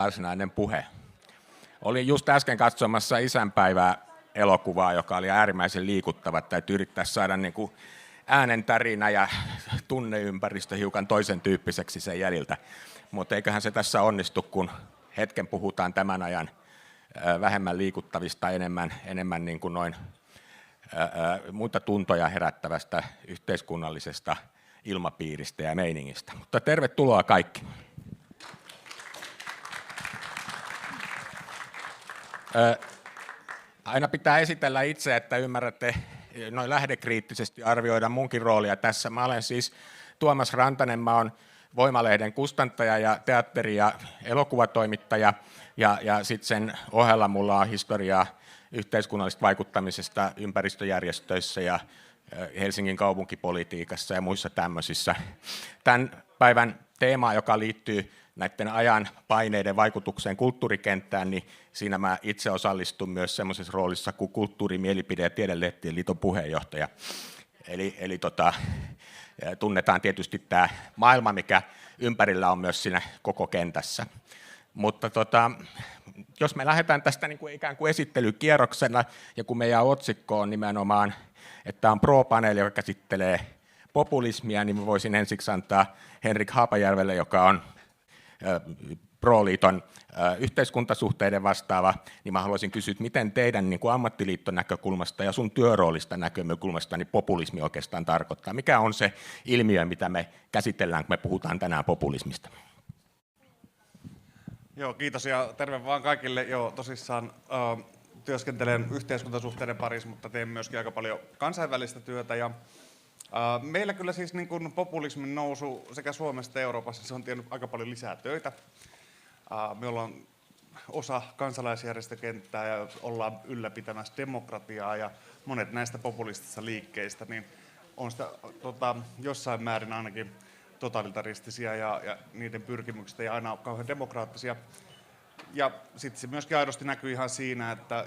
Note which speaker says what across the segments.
Speaker 1: varsinainen puhe. Olin just äsken katsomassa isänpäivää elokuvaa, joka oli äärimmäisen liikuttava. Täytyy yrittää saada niin kuin äänen tärinä ja tunneympäristö hiukan toisen tyyppiseksi sen jäljiltä. Mutta eiköhän se tässä onnistu, kun hetken puhutaan tämän ajan vähemmän liikuttavista, enemmän niin kuin noin muita tuntoja herättävästä yhteiskunnallisesta ilmapiiristä ja meiningistä. Mutta tervetuloa kaikki. Aina pitää esitellä itse, että ymmärrätte noin lähdekriittisesti arvioida munkin roolia tässä. Mä olen siis Tuomas Rantanen, mä oon Voima-lehden kustantaja ja teatteri- ja elokuvatoimittaja, ja sitten sen ohella mulla on historiaa yhteiskunnallisesta vaikuttamisesta ympäristöjärjestöissä ja Helsingin kaupunkipolitiikassa ja muissa tämmöisissä. Tämän päivän teema, joka liittyy näiden ajan paineiden vaikutukseen kulttuurikenttään, niin siinä mä itse osallistun myös semmoisessa roolissa kuin kulttuuri-, mielipide- ja tiedelehtien liiton puheenjohtaja. Eli tunnetaan tietysti tämä maailma, mikä ympärillä on myös siinä koko kentässä. Mutta jos me lähdetään tästä niin kuin ikään kuin esittelykierroksella, ja kun meidän otsikko on nimenomaan, että on pro-paneeli, joka käsittelee populismia, niin mä voisin ensiksi antaa Henrik Haapajärvelle, joka on Pro-liiton yhteiskuntasuhteiden vastaava, niin mä haluaisin kysyä, että miten teidän niin kuin ammattiliiton näkökulmasta ja sun työroolista näkökulmasta niin populismi oikeastaan tarkoittaa? Mikä on se ilmiö, mitä me käsitellään, kun me puhutaan tänään populismista?
Speaker 2: Joo, kiitos ja terve vaan kaikille. Joo, tosissaan työskentelen yhteiskuntasuhteiden parissa, mutta teen myöskin aika paljon kansainvälistä työtä. Ja meillä kyllä siis niin kuin populismin nousu sekä Suomessa että Euroopassa, se on tiennyt aika paljon lisää töitä. Me ollaan osa kansalaisjärjestökenttää ja ollaan ylläpitämässä demokratiaa, ja monet näistä populistisista liikkeistä niin on sitä, jossain määrin ainakin totalitaristisia ja niiden pyrkimykset ei aina ole kauhean demokraattisia. Ja sitten se myöskin aidosti näkyy ihan siinä, että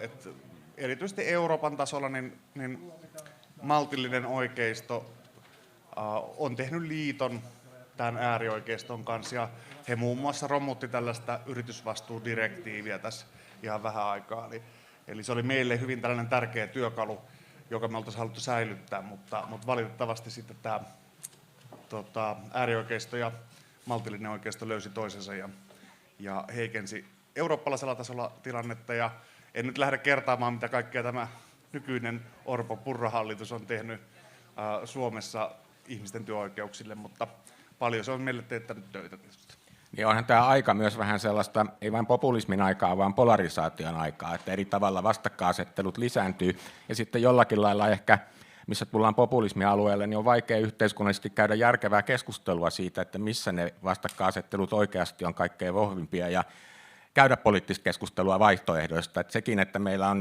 Speaker 2: erityisesti Euroopan tasolla niin maltillinen oikeisto on tehnyt liiton tämän äärioikeiston kanssa, ja he muun muassa romutti tällaista yritysvastuudirektiiviä tässä ihan vähän aikaa. Eli se oli meille hyvin tällainen tärkeä työkalu, joka me oltaisiin haluttu säilyttää, mutta valitettavasti sitten tämä äärioikeisto ja maltillinen oikeisto löysi toisensa ja heikensi eurooppalaisella tasolla tilannetta. Ja en nyt lähde kertaamaan, mitä kaikkea tämä nykyinen Orpo-Purra-hallitus on tehnyt Suomessa ihmisten työoikeuksille, mutta paljon se on meille teettänyt töitä tietysti.
Speaker 1: Niin onhan tämä aika myös vähän sellaista, ei vain populismin aikaa, vaan polarisaation aikaa, että eri tavalla vastakkainasettelut lisääntyy, ja sitten jollakin lailla ehkä, missä tullaan populismialueelle, niin on vaikea yhteiskunnallisesti käydä järkevää keskustelua siitä, että missä ne vastakkainasettelut oikeasti on kaikkein vahvimpia, ja käydä poliittista keskustelua vaihtoehdoista. Että sekin, että meillä on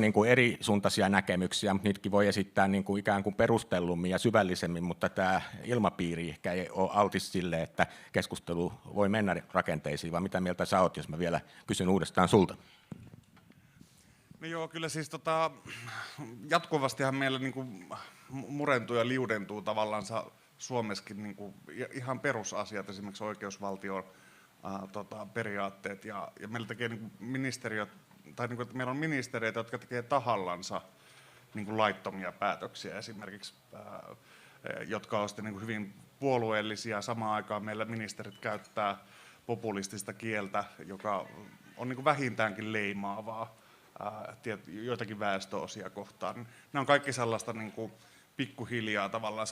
Speaker 1: niin kuin eri suuntaisia näkemyksiä, mutta niitäkin voi esittää niin kuin ikään kuin perustellummin ja syvällisemmin, mutta tämä ilmapiiri ehkä ei ole altis sille, että keskustelu voi mennä rakenteisiin, vaan mitä mieltä sä oot, jos mä vielä kysyn uudestaan sulta?
Speaker 2: No joo, kyllä siis jatkuvastihan meillä niin kuin murentuu ja liudentuu tavallaan Suomessakin niin kuin ihan perusasiat, esimerkiksi oikeusvaltion periaatteet, ja meillä tekee niin kuin ministeriöt, tai niin kuin, että meillä on ministereitä, jotka tekee tahallansa niin kuin laittomia päätöksiä esimerkiksi, jotka ovat sitten niin kuin hyvin puolueellisia. Samaan aikaan meillä ministerit käyttää populistista kieltä, joka on niin kuin vähintäänkin leimaavaa joitakin väestöosia kohtaan. Nämä on kaikki sellaista niin kuin pikkuhiljaa tavallaan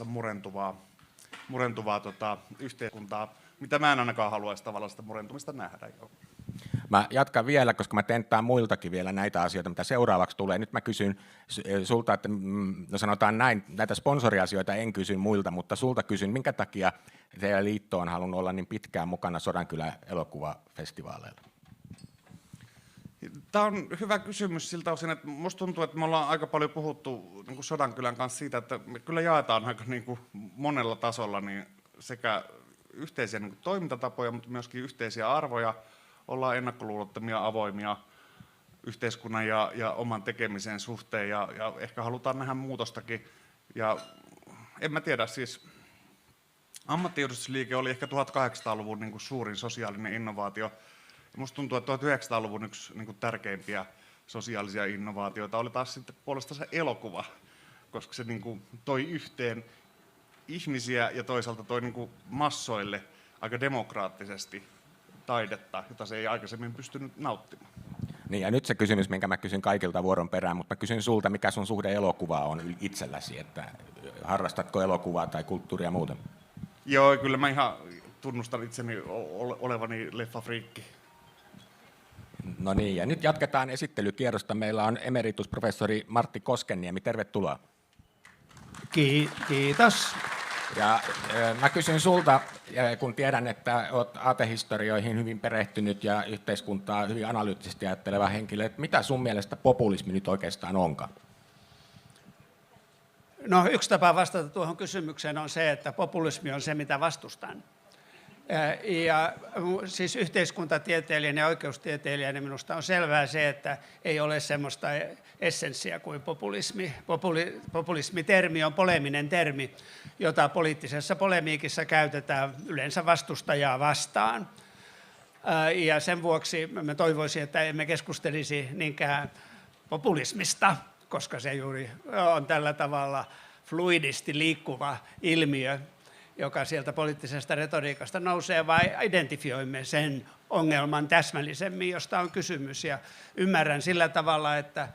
Speaker 2: murentuvaa yhteiskuntaa, mitä mä en ainakaan haluaisi tavallaan sitä murentumista nähdä.
Speaker 1: Mä jatkan vielä, koska mä tentaan muiltakin vielä näitä asioita, mitä seuraavaksi tulee. Nyt mä kysyn sulta, että no sanotaan näin, näitä sponsoriasioita en kysy muilta, mutta sulta kysyn, minkä takia teidän liitto on halunnut olla niin pitkään mukana Sodankylän elokuvafestivaaleilla?
Speaker 2: Tämä on hyvä kysymys siltä osin, että musta tuntuu, että me ollaan aika paljon puhuttu niin kuin Sodankylän kanssa siitä, että me kyllä jaetaan aika niin kuin monella tasolla niin sekä yhteisiä niin kuin toimintatapoja, mutta myöskin yhteisiä arvoja. Ollaan ennakkoluulottomia, avoimia yhteiskunnan ja oman tekemisen suhteen, ja ehkä halutaan nähdä muutostakin. Ja en mä tiedä, siis ammattiyhdistysliike oli ehkä 1800-luvun niin kuin suurin sosiaalinen innovaatio Musta tuntuu, että 1900-luvun yksi niin kuin tärkeimpiä sosiaalisia innovaatioita oli taas sitten puolestaan se elokuva, koska se niin kuin toi yhteen ihmisiä ja toisaalta toi niin kuin massoille aika demokraattisesti taidetta, jota se ei aikaisemmin pystynyt nauttimaan.
Speaker 1: Niin, ja nyt se kysymys, minkä mä kysyn kaikilta vuoron perään, mutta mä kysyn sulta, mikä sun suhde elokuvaa on itselläsi, että harrastatko elokuvaa tai kulttuuria muuten?
Speaker 2: Joo, kyllä mä ihan tunnustan itseni olevani leffafriikki.
Speaker 1: No niin, ja nyt jatketaan esittelykierrosta. Meillä on emeritusprofessori Martti Koskenniemi, tervetuloa.
Speaker 3: Kiitos.
Speaker 1: Ja mä kysyn sulta, kun tiedän, että olet aatehistorioihin hyvin perehtynyt ja yhteiskuntaa hyvin analyyttisesti ajatteleva henkilö, että mitä sun mielestä populismi nyt oikeastaan onkaan?
Speaker 3: No, yksi tapa vastata tuohon kysymykseen on se, että populismi on se, mitä vastustan. Ja siis yhteiskuntatieteilijänä ja oikeustieteilijänä minusta on selvää se, että ei ole semmoista essenssiä kuin populismi. Populismi-termi on poleminen termi, jota poliittisessa polemiikissa käytetään yleensä vastustajaa vastaan. Ja sen vuoksi mä toivoisin, että emme keskustelisi niinkään populismista, koska se juuri on tällä tavalla fluidisti liikkuva ilmiö, joka sieltä poliittisesta retoriikasta nousee, vai identifioimme sen ongelman täsmällisemmin, josta on kysymys. Ja ymmärrän sillä tavalla, että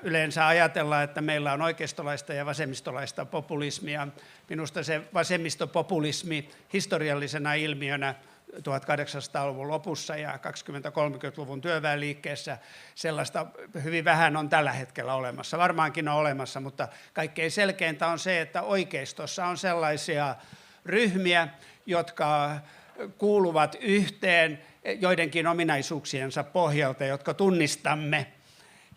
Speaker 3: yleensä ajatellaan, että meillä on oikeistolaista ja vasemmistolaista populismia. Minusta se vasemmistopopulismi historiallisena ilmiönä 1800-luvun lopussa ja 20-30-luvun työväenliikkeessä sellaista hyvin vähän on tällä hetkellä olemassa. Varmaankin on olemassa, mutta kaikkein selkeintä on se, että oikeistossa on sellaisia ryhmiä, jotka kuuluvat yhteen joidenkin ominaisuuksiensa pohjalta, jotka tunnistamme.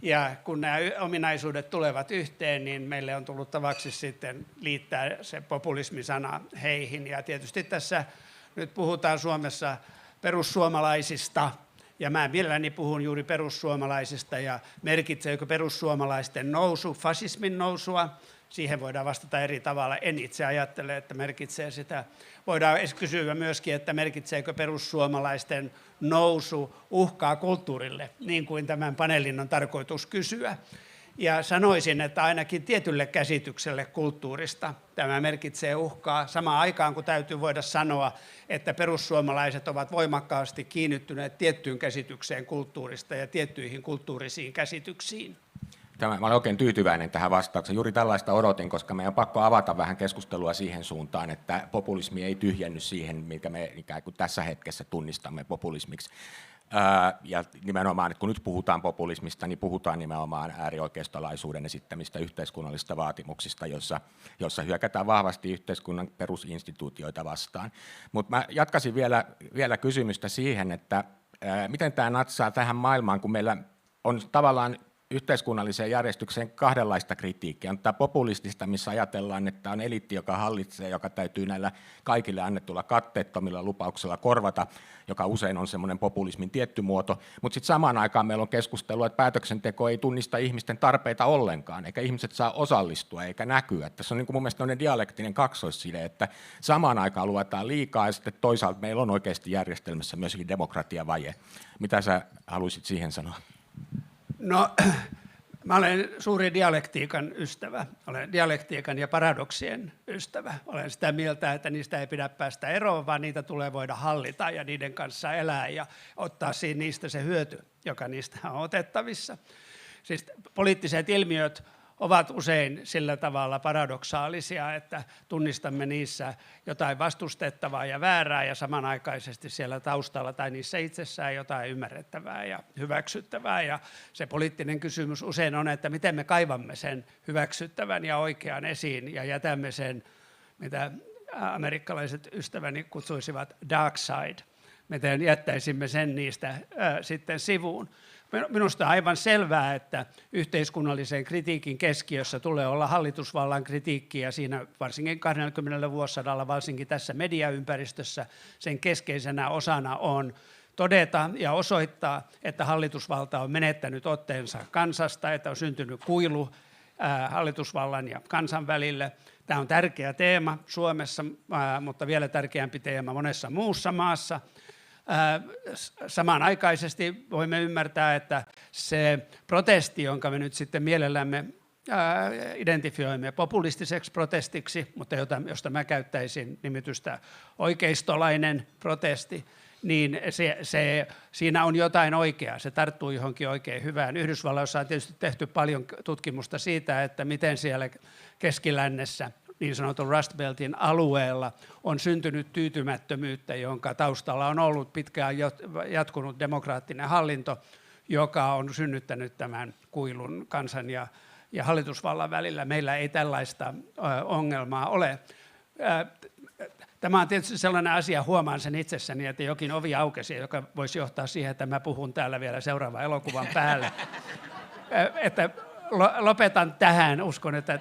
Speaker 3: Ja kun nämä ominaisuudet tulevat yhteen, niin meille on tullut tavaksi sitten liittää se populismisana heihin. Ja tietysti tässä nyt puhutaan Suomessa perussuomalaisista, ja mä mielelläni puhun juuri perussuomalaisista, ja merkitseekö perussuomalaisten nousu fasismin nousua? Siihen voidaan vastata eri tavalla. En itse ajattele, että merkitsee sitä. Voidaan kysyä myöskin, että merkitseekö perussuomalaisten nousu uhkaa kulttuurille, niin kuin tämän paneelin on tarkoitus kysyä. Ja sanoisin, että ainakin tietylle käsitykselle kulttuurista tämä merkitsee uhkaa samaan aikaan, kun täytyy voida sanoa, että perussuomalaiset ovat voimakkaasti kiinnittyneet tiettyyn käsitykseen kulttuurista ja tiettyihin kulttuurisiin käsityksiin.
Speaker 1: Mä olen oikein tyytyväinen tähän vastaukseen. Juuri tällaista odotin, koska meidän on pakko avata vähän keskustelua siihen suuntaan, että populismi ei tyhjenny siihen, mikä me ikään kuin tässä hetkessä tunnistamme populismiksi. Ja nimenomaan, että kun nyt puhutaan populismista, niin puhutaan nimenomaan äärioikeistolaisuuden esittämistä yhteiskunnallisista vaatimuksista, jossa hyökätään vahvasti yhteiskunnan perusinstituutioita vastaan. Mutta mä jatkaisin vielä kysymystä siihen, että miten tämä natsaa tähän maailmaan, kun meillä on tavallaan yhteiskunnalliseen järjestykseen kahdenlaista kritiikkiä. On tämä populistista, missä ajatellaan, että on eliitti, joka hallitsee, joka täytyy näillä kaikille annettuilla katteettomilla lupauksilla korvata, joka usein on semmoinen populismin tietty muoto. Mutta sitten samaan aikaan meillä on keskustelua, että päätöksenteko ei tunnista ihmisten tarpeita ollenkaan, eikä ihmiset saa osallistua eikä näkyä. Tässä on niin kuin mun mielestä dialektinen kaksoisside, että samaan aikaan luetaan liikaa ja sitten toisaalta meillä on oikeasti järjestelmässä myöskin demokratiavaje. Mitä sä haluaisit siihen sanoa?
Speaker 3: No, mä olen suuri dialektiikan ystävä. Olen dialektiikan ja paradoksien ystävä. Olen sitä mieltä, että niistä ei pidä päästä eroon, vaan niitä tulee voida hallita ja niiden kanssa elää ja ottaa niistä se hyöty, joka niistä on otettavissa. Siis poliittiset ilmiöt ovat usein sillä tavalla paradoksaalisia, että tunnistamme niissä jotain vastustettavaa ja väärää ja samanaikaisesti siellä taustalla tai niissä itsessään jotain ymmärrettävää ja hyväksyttävää. Ja se poliittinen kysymys usein on, että miten me kaivamme sen hyväksyttävän ja oikean esiin ja jätämme sen, mitä amerikkalaiset ystäväni kutsuisivat dark side. Miten jättäisimme sen niistä sitten sivuun. Minusta on aivan selvää, että yhteiskunnallisen kritiikin keskiössä tulee olla hallitusvallan kritiikki ja siinä varsinkin 20 vuosisadalla, varsinkin tässä mediaympäristössä sen keskeisenä osana on todeta ja osoittaa, että hallitusvalta on menettänyt otteensa kansasta, että on syntynyt kuilu hallitusvallan ja kansan välille. Tämä on tärkeä teema Suomessa, mutta vielä tärkeämpi teema monessa muussa maassa. Samanaikaisesti voimme ymmärtää, että se protesti, jonka me nyt sitten mielellämme identifioimme populistiseksi protestiksi, mutta josta mä käyttäisin nimitystä oikeistolainen protesti, niin siinä on jotain oikeaa, se tarttuu johonkin oikein hyvään. Yhdysvalloissa on tietysti tehty paljon tutkimusta siitä, että miten siellä keskilännessä, niin sanotun Rust Beltin alueella, on syntynyt tyytymättömyyttä, jonka taustalla on ollut pitkään jatkunut demokraattinen hallinto, joka on synnyttänyt tämän kuilun kansan ja hallitusvallan välillä. Meillä ei tällaista ongelmaa ole. Tämä on tietysti sellainen asia, huomaan sen itsessäni, että jokin ovi aukesi, joka voisi johtaa siihen, että mä puhun täällä vielä seuraavan elokuvan päälle. Että lopetan tähän, uskon, että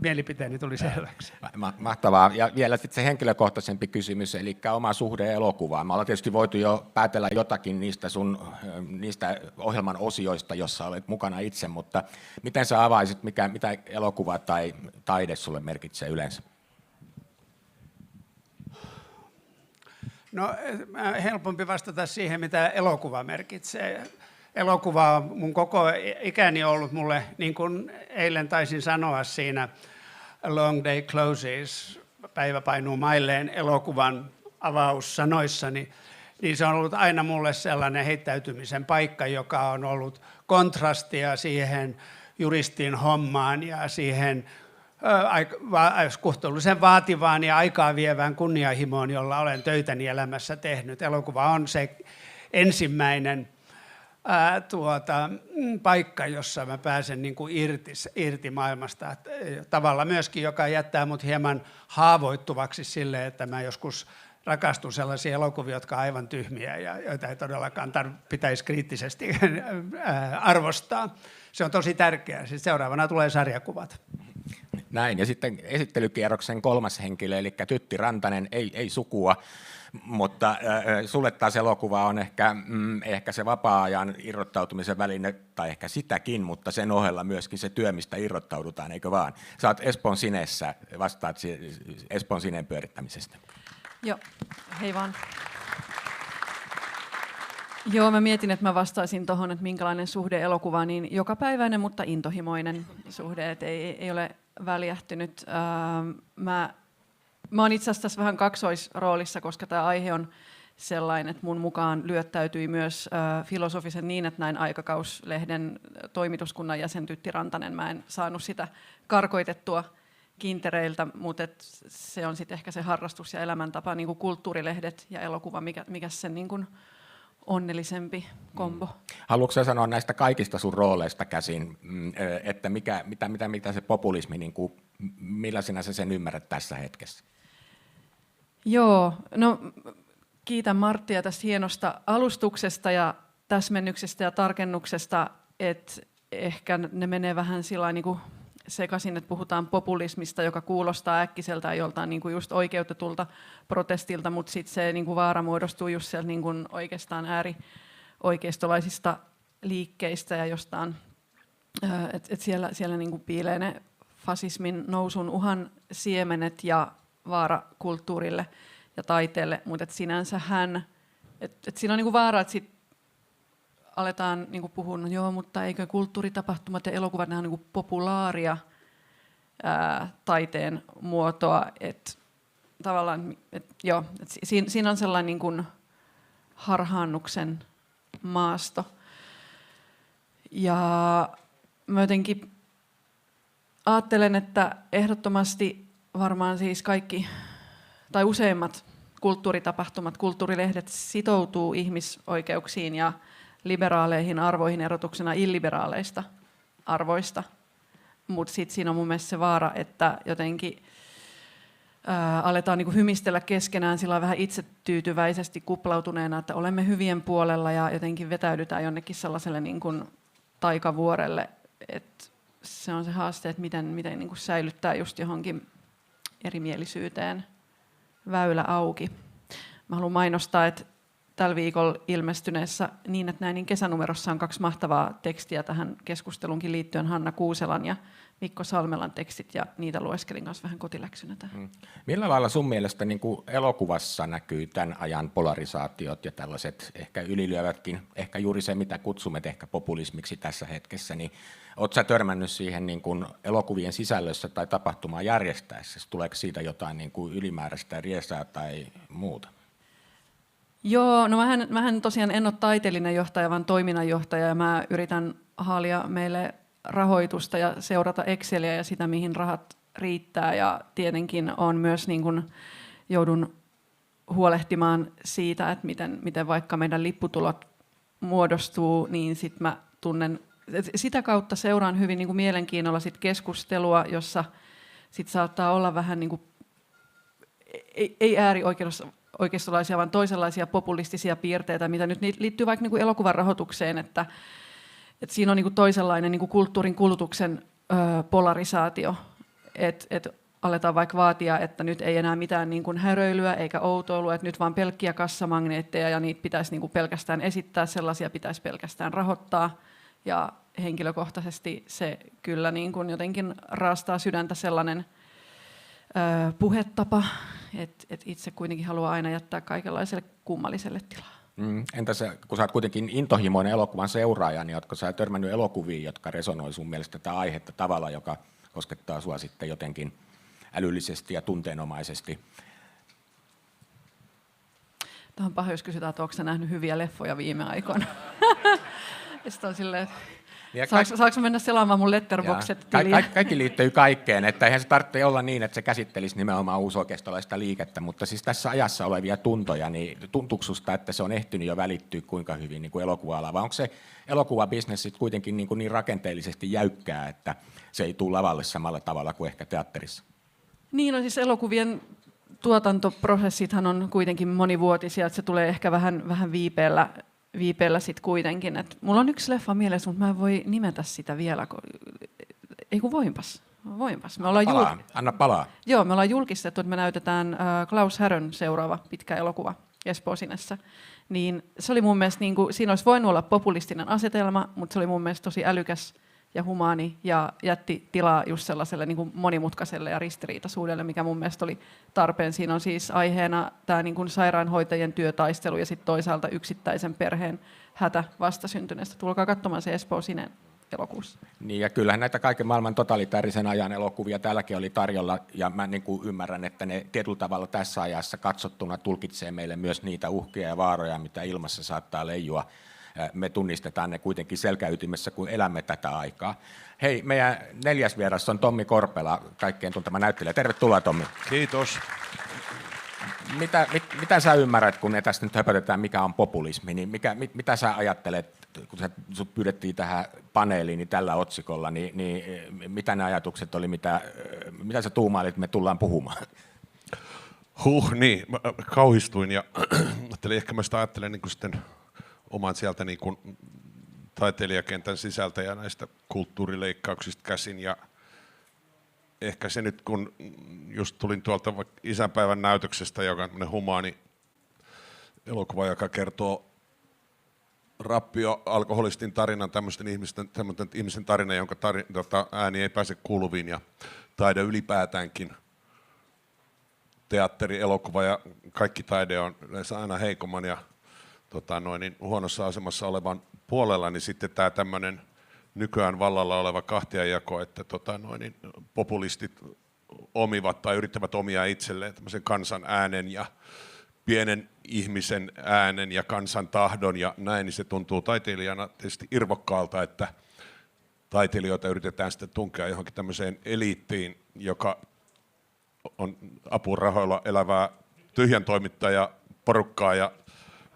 Speaker 3: mielipiteeni tuli selväksi.
Speaker 1: Mahtavaa. Ja vielä sitten se henkilökohtaisempi kysymys, eli oma suhde elokuvaan. Me ollaan tietysti voitu jo päätellä jotakin niistä ohjelman osioista, jossa olet mukana itse, mutta miten sä avaisit, mitä elokuva tai taide sulle merkitsee yleensä?
Speaker 3: No, helpompi vastata siihen, mitä elokuva merkitsee. Elokuva on mun koko ikäni ollut mulle, niin kuin eilen taisin sanoa siinä A Long Day Closes, päivä painuu mailleen elokuvan avaussanoissani, niin se on ollut aina mulle sellainen heittäytymisen paikka, joka on ollut kontrastia siihen juristin hommaan ja siihen kohtuullisen vaativaan ja aikaa vievään kunnianhimoon, jolla olen töitäni elämässä tehnyt. Elokuva on se ensimmäinen paikka, jossa mä pääsen niin kuin irti maailmasta. Tavalla myöskin, joka jättää mut hieman haavoittuvaksi sille, että mä joskus rakastun sellaisia elokuvia, jotka on aivan tyhmiä ja joita ei todellakaan pitäisi kriittisesti arvostaa. Se on tosi tärkeää. Siis seuraavana tulee sarjakuvat.
Speaker 1: Näin, ja sitten esittelykierroksen kolmas henkilö, eli Tytti Rantanen, ei sukua, mutta sulle taas elokuva on ehkä se vapaa-ajan irrottautumisen väline, tai ehkä sitäkin, mutta sen ohella myöskin se työ, mistä irrottaudutaan, eikö vaan? Sä oot Espoon Sinessä, vastaat Espoon Sineen pyörittämisestä.
Speaker 4: Joo, hei vaan. Joo, mä mietin, että mä vastaisin tuohon, että minkälainen suhde elokuvaan, niin jokapäiväinen, mutta intohimoinen suhde, että ei ole väljähtynyt. Mä oon itse asiassa tässä vähän kaksoisroolissa, koska tämä aihe on sellainen, että mun mukaan lyöttäytyi myös Filosofisen niin, että näin aikakauslehden toimituskunnan jäsen Tytti Rantanen. Mä en saanut sitä karkoitettua kintereiltä, mutta se on sitten ehkä se harrastus ja elämäntapa, niin kuin kulttuurilehdet ja elokuva, mikä sen niin kuin onnellisempi kombo.
Speaker 1: Haluatko sä sanoa näistä kaikista sun rooleista käsin, että mitä se populismi, niin kuin, millaisena sä sen ymmärrät tässä hetkessä?
Speaker 4: Joo, no kiitän Marttia tästä hienosta alustuksesta ja täsmennyksestä ja tarkennuksesta, että ehkä ne menee vähän sillä niin kuin sekaisin, että puhutaan populismista, joka kuulostaa äkkiseltään joltain niin kuin just oikeutetulta protestilta, mutta sitten se niin kuin vaara muodostuu just sieltä niin kuin oikeastaan äärioikeistolaisista liikkeistä ja jostain, että siellä niin kuin piilee ne fasismin nousun uhan siemenet ja vaara kulttuurille ja taiteelle, mutta sinänsä siinä on niin kuin vaara, että sit aletaan niin kuin puhua, no joo, mutta eikö kulttuuritapahtumat ja elokuvat, ne on niin kuin populaaria taiteen muotoa, että tavallaan, siinä on sellainen niin kuin harhaannuksen maasto. Ja mä jotenkin ajattelen, että ehdottomasti varmaan siis kaikki, tai useimmat kulttuuritapahtumat, kulttuurilehdet sitoutuu ihmisoikeuksiin ja liberaaleihin arvoihin erotuksena illiberaaleista arvoista. Mutta sitten siinä on mun mielestä se vaara, että jotenkin aletaan niinku hymistellä keskenään sillä vähän itsetyytyväisesti kuplautuneena, että olemme hyvien puolella ja jotenkin vetäydytään jonnekin sellaiselle niinku taikavuorelle. Et se on se haaste, että miten niinku säilyttää just johonkin erimielisyyteen väylä auki. Mä haluan mainostaa, että tällä viikolla ilmestyneessä Niin, että näin, niin kesänumerossa on 2 mahtavaa tekstiä tähän keskustelunkin liittyen, Hanna Kuuselan ja Mikko Salmelan tekstit, ja niitä lueskelin kanssa vähän kotiläksynä tähän.
Speaker 1: Millä lailla sun mielestä niin kuin elokuvassa näkyy tämän ajan polarisaatiot ja tällaiset ehkä ylilyövätkin, ehkä juuri se, mitä kutsumme ehkä populismiksi tässä hetkessä, niin ootko sä törmännyt siihen niin kuin elokuvien sisällössä tai tapahtumaa järjestäessä? Tuleeko siitä jotain niin kuin ylimääräistä riesaa tai muuta?
Speaker 4: Joo, no mähän tosiaan en ole taiteellinen johtaja, vaan toiminnanjohtaja, ja mä yritän haalia meille rahoitusta ja seurata Exceliä ja sitä, mihin rahat riittää, ja tietenkin on myös niin kuin joudun huolehtimaan siitä, että miten vaikka meidän lipputulot muodostuu, niin sit mä tunnen, sitä kautta seuraan hyvin niin kuin mielenkiinnolla sit keskustelua, jossa sit saattaa olla vähän niin kuin, ei äärioikeistolaisia, vaan toisenlaisia populistisia piirteitä, mitä nyt liittyy vaikka niin kuin elokuvan rahoitukseen, että siinä on niin kuin toisenlainen niin kuin kulttuurin kulutuksen polarisaatio, että aletaan vaikka vaatia, että nyt ei enää mitään niin kuin häröilyä eikä outoilua, että nyt vaan pelkkiä kassamagneetteja ja niitä pitäisi niin kuin pelkästään esittää, sellaisia pitäisi pelkästään rahoittaa, ja henkilökohtaisesti se kyllä niin kuin jotenkin raastaa sydäntä sellainen puhetapa, että itse kuitenkin haluaa aina jättää kaikenlaiselle kummalliselle tilaa.
Speaker 1: Entäs kun sä oot kuitenkin intohimoinen elokuvan seuraaja, niin ootko sä törmännyt elokuviin, jotka resonoi sun mielestä tätä aihetta tavalla, joka koskettaa sua sitten jotenkin älyllisesti ja tunteenomaisesti?
Speaker 4: Tämä on paha, jos kysytään, että onko sä nähnyt hyviä leffoja viime aikoina. Ja sitten on silleen, saanko mennä selaamaan mun Letterboxd-tiliä?
Speaker 1: Kaikki liittyy kaikkeen, että eihän se tarvitse olla niin, että se käsittelisi nimenomaan uusoikeistolaista liikettä, mutta siis tässä ajassa olevia tuntoja, niin tuntuuko susta, että se on ehtinyt jo välittyä kuinka hyvin niin kuin elokuva-ala, vai onko se elokuvabisnes kuitenkin niin rakenteellisesti jäykkää, että se ei tule lavalle samalla tavalla kuin ehkä teatterissa?
Speaker 4: Niin, no siis elokuvien tuotantoprosessithan on kuitenkin monivuotisia, että se tulee ehkä vähän viipeellä sitten kuitenkin. Et mulla on yksi leffa mielessä, mutta mä en voi nimetä sitä vielä. Ei kun voinpas.
Speaker 1: Anna palaa.
Speaker 4: Joo, me ollaan julkistettu, että me näytetään Klaus Härön seuraava pitkä elokuva Espoo Sinessä. Niin se oli mun mielestä, niin kuin, siinä olisi voinut olla populistinen asetelma, mutta se oli mun mielestä tosi älykäs ja humaani ja jätti tilaa just sellaiselle niin kuin monimutkaiselle ja ristiriitaisuudelle, mikä mun mielestä oli tarpeen. Siinä on siis aiheena tämä niin kuin sairaanhoitajien työtaistelu ja sitten toisaalta yksittäisen perheen hätä vastasyntyneestä. Tulkaa katsomaan se Espoo Sinen elokuussa.
Speaker 1: Niin, ja kyllähän näitä kaiken maailman totalitaarisen ajan elokuvia täälläkin oli tarjolla, ja mä niin kuin ymmärrän, että ne tietyllä tavalla tässä ajassa katsottuna tulkitsee meille myös niitä uhkia ja vaaroja, mitä ilmassa saattaa leijua. Me tunnistetaan ne kuitenkin selkäytimessä, kun elämme tätä aikaa. Hei, meidän 4. vieras on Tommi Korpela, kaikkien tuntema näyttelijä. Tervetuloa, Tommi.
Speaker 5: Kiitos.
Speaker 1: Mitä sä ymmärrät, kun me tästä nyt höpötetään, mikä on populismi, niin mitä sä ajattelet, kun sut pyydettiin tähän paneeliin niin tällä otsikolla, niin mitä ne ajatukset oli, mitä sä tuumailit, me tullaan puhumaan?
Speaker 5: Niin, mä kauhistuin ja ajattelin, ehkä mä sitä ajattelen niin kuin sitten oman sieltä niin kuin taiteilijakentän sisältä ja näistä kulttuurileikkauksista käsin. Ja ehkä se nyt, kun just tulin tuolta isänpäivän näytöksestä, joka on humaani elokuva, joka kertoo rappio-alkoholistin tarinan, tämmöisten ihmisen tarina, jonka ääni ei pääse kuuluviin, ja taide ylipäätäänkin, teatteri, elokuva ja kaikki taide on yleensä aina heikomman ja huonossa asemassa olevan puolella, niin sitten tämä tämmöinen nykyään vallalla oleva kahtiajako, että populistit omivat tai yrittävät omia itselleen tämmöisen kansan äänen ja pienen ihmisen äänen ja kansan tahdon ja näin, niin se tuntuu taiteilijana tietysti irvokkaalta, että taiteilijoita yritetään sitten tunkea johonkin tämmöiseen eliittiin, joka on apurahoilla elävää tyhjän toimittaja porukkaa ja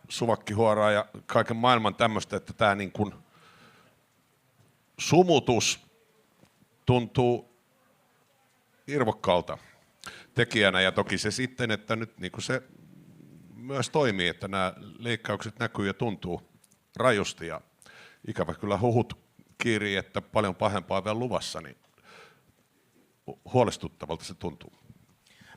Speaker 5: suvakkihuoraa ja kaiken maailman tämmöistä, että tämä niin kuin sumutus tuntuu irvokkaalta tekijänä, ja toki se sitten, että nyt niin kuin se myös toimii, että nämä leikkaukset näkyy ja tuntuu rajusti, ja ikävä kyllä huhut kiirii, että paljon pahempaa vielä luvassa, niin huolestuttavalta se tuntuu.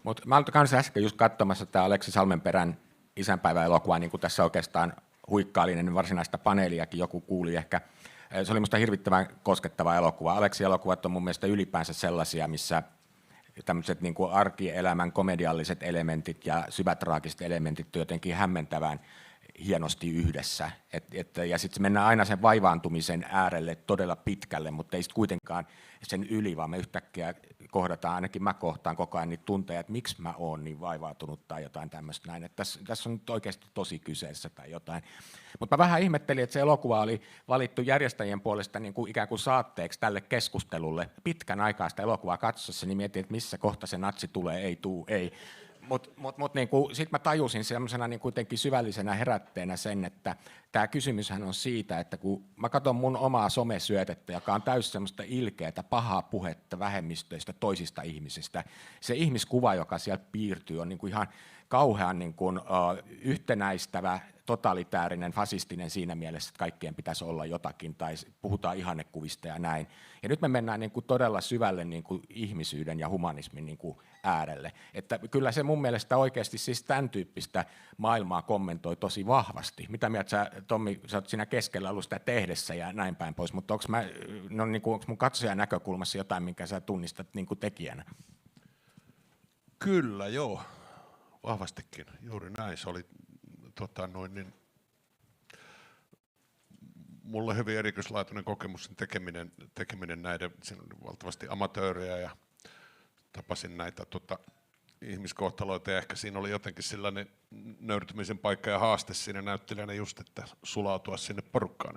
Speaker 1: Mutta mä olin kanssa äsken just katsomassa tämä Aleksi Salmenperän isänpäiväelokuvaa, niin kuin tässä oikeastaan huikkailin, niin varsinaista paneeliakin joku kuuli ehkä. Se oli minusta hirvittävän koskettava elokuva. Aleksi-elokuvat on mun mielestä ylipäänsä sellaisia, missä tämmöiset niin kuin arkielämän komedialliset elementit ja syvätraagiset elementit on jotenkin hämmentävän hienosti yhdessä. Ja sitten mennään aina sen vaivaantumisen äärelle todella pitkälle, mutta ei sitten kuitenkaan sen yli, vaan me yhtäkkiä kohdataan, ainakin mä kohtaan koko ajan niitä tunteja, että miksi mä oon niin vaivautunut tai jotain tämmöistä näin. Että tässä on nyt oikeasti tosi kyseessä tai jotain. Mutta mä vähän ihmettelin, että se elokuva oli valittu järjestäjien puolesta niin kuin ikään kuin saatteeksi tälle keskustelulle. Pitkän aikaa sitä elokuvaa katsossa, niin mietin, että missä kohta se natsi tulee, ei. Mutta niin sitten mä tajusin semmoisena niin kuitenkin syvällisenä herätteenä sen, että tämä kysymyshän on siitä, että kun mä katson mun omaa somesyötettä, joka on täysin semmoista ilkeätä, pahaa puhetta vähemmistöistä, toisista ihmisistä, se ihmiskuva, joka sieltä piirtyy, on niin kuin ihan kauhean niin kuin, yhtenäistävä, totalitäärinen, fasistinen siinä mielessä, että kaikkien pitäisi olla jotakin, tai puhutaan ihannekuvista ja näin. Ja nyt me mennään niin kuin todella syvälle niin kuin ihmisyyden ja humanismin niin kuin äärelle. Että kyllä se mun mielestä oikeasti siis tämän tyyppistä maailmaa kommentoi tosi vahvasti. Mitä mieltä sä, Tommi, sä oot siinä keskellä ollut sitä tehdessä ja näin päin pois, mutta onko mun katsojan näkökulmassa jotain, minkä sä tunnistat niin kuin tekijänä?
Speaker 5: Kyllä, joo. Vahvastikin. Juuri näin. Se oli mulle hyvin erikoislaatuinen kokemus sen tekeminen näiden, siinä oli valtavasti amatöörejä ja tapasin näitä ihmiskohtaloita ja ehkä siinä oli jotenkin sellainen nöyrtymisen paikka ja haaste siinä näyttelijänä just, että sulautua sinne porukkaan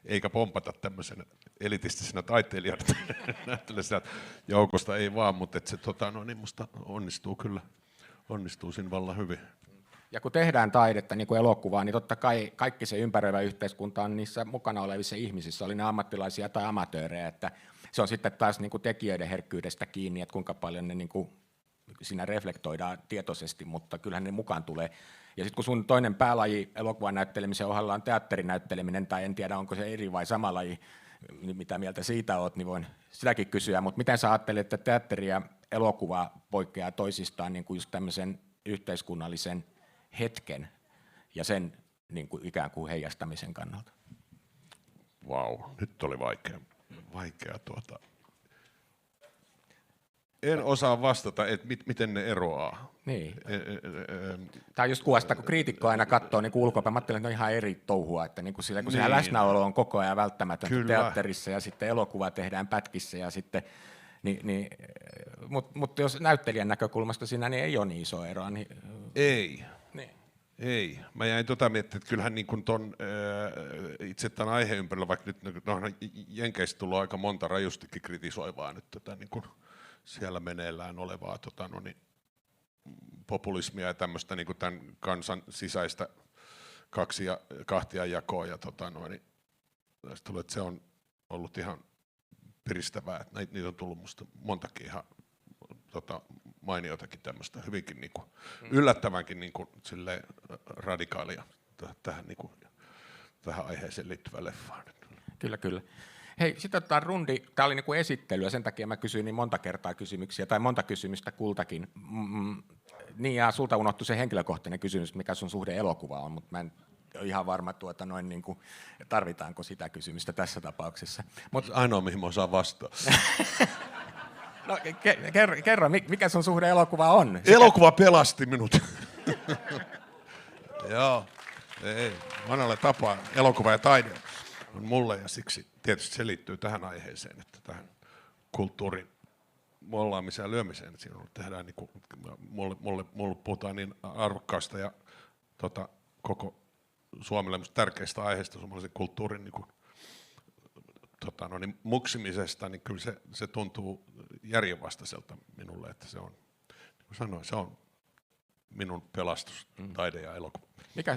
Speaker 5: eikä pompata tämmöisen elitistisenä taiteilijana näyttelijänä joukosta, ei vaan, mutta että se niin musta onnistuu siinä vallan hyvin.
Speaker 1: Ja kun tehdään taidetta, niin kuin elokuvaa, niin totta kai kaikki se ympäröivä yhteiskunta on niissä mukana olevissa ihmisissä, oli ne ammattilaisia tai amatöörejä, että se on sitten taas niin kuin tekijöiden herkkyydestä kiinni, että kuinka paljon ne niin kuin siinä reflektoidaan tietoisesti, mutta kyllähän ne mukaan tulee. Ja sitten kun sun toinen päälaji elokuvan näyttelemisen ohella on teatterinäytteleminen, tai en tiedä onko se eri vai sama laji, mitä mieltä siitä oot, niin voin sitäkin kysyä, mutta miten sä ajattelet, että teatteri ja elokuva poikkeaa toisistaan niin kuin just tämmöisen yhteiskunnallisen hetken ja sen niin kuin ikään kuin heijastamisen kannalta?
Speaker 5: Vau, nyt oli vaikea. En osaa vastata, että miten ne eroaa.
Speaker 1: Niin. Tämä on just kuvasta, kun kriitikko aina katsoo niin ulkopäin. Mä ajattelen, että ne on ihan eri touhua, että niin kuin sillä, kun niin. Läsnäolo on koko ajan välttämätöntä teatterissa ja sitten elokuva tehdään pätkissä ja sitten mutta jos näyttelijän näkökulmasta siinä niin ei ole niin iso eroa. Niin
Speaker 5: ei. Ei. Mä jäin miettimään, että kyllähän niin kuin itse tämän aiheen ympärillä, vaikka nyt Jenkeistä tullut aika monta rajustikin kritisoivaa nyt niin kuin siellä meneillään olevaa populismia ja tämmöistä niin kuin tämän kansan sisäistä kahtia jakoa. Ja tulee, että se on ollut ihan piristävää, että niitä on tullut musta montakin ihan mainiotakin tämmöistä hyvinkin niin kuin, yllättävänkin niin kuin, radikaalia tähän aiheeseen liittyvää leffaa.
Speaker 1: Kyllä. Hei, sitten otetaan rundi. Tämä oli niin kuin esittely ja sen takia mä kysyin niin monta kertaa kysymyksiä tai monta kysymystä kultakin. Niin ja sulta unohtui se henkilökohtainen kysymys, mikä sun suhde elokuva on, mutta mä en ole ihan varma, niin kuin, tarvitaanko sitä kysymystä tässä tapauksessa.
Speaker 5: Ainoa, mihin mä osaan vastata.
Speaker 1: No, kerro, mikä sun suhde elokuva on?
Speaker 5: Elokuva pelasti minut. Joo, ei. Monella tapaa elokuva ja taide on mulle ja siksi tietysti se liittyy tähän aiheeseen, että tähän kulttuurin mollaamiseen ja lyömiseen. Siinä tehdään niin kuin, mulle puhutaan niin arvokkaasta ja koko Suomelle tärkeistä aiheista suomalaisen kulttuurin niin kuin, muksimisesta, niin kyllä se tuntuu järjenvastaiselta minulle, että se on, niin kuin sanoin, se on minun pelastus, taide ja elokuva.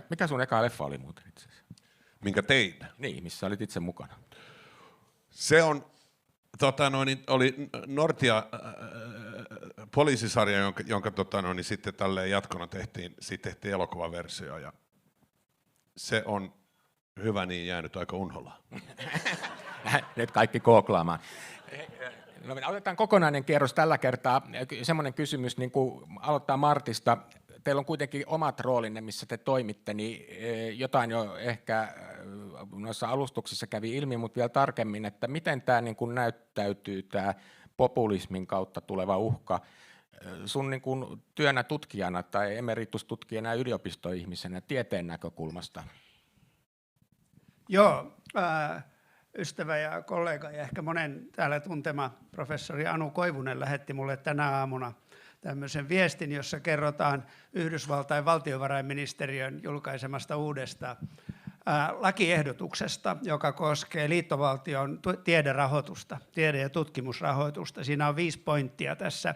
Speaker 1: Mikä sun eka leffa oli muuten itse asiassa?
Speaker 5: Minkä tein?
Speaker 1: Niin, missä olit itse mukana.
Speaker 5: Se on, oli Nortia poliisisarja, jonka sitten tälleen jatkona tehtiin elokuvaversio ja se on hyvä niin jäänyt aika unholaan.
Speaker 1: Nyt kaikki kooklaamaan. No, otetaan kokonainen kierros tällä kertaa. Semmoinen kysymys, niin kuin aloittaa Martista. teillä on kuitenkin omat roolinne, missä te toimitte, niin jotain jo ehkä noissa alustuksissa kävi ilmi, mutta vielä tarkemmin, että miten tämä niin kuin näyttäytyy, tämä populismin kautta tuleva uhka sun niin kuin työnä tutkijana tai emeritustutkijana ja yliopistoihmisenä tieteen näkökulmasta?
Speaker 3: Joo, ystävä ja kollega ja ehkä monen täällä tuntema professori Anu Koivunen lähetti mulle tänä aamuna tämmöisen viestin, jossa kerrotaan Yhdysvaltain valtiovarainministeriön julkaisemasta uudesta lakiehdotuksesta, joka koskee liittovaltion tiederahoitusta, tiede- ja tutkimusrahoitusta. Siinä on 5 pointtia tässä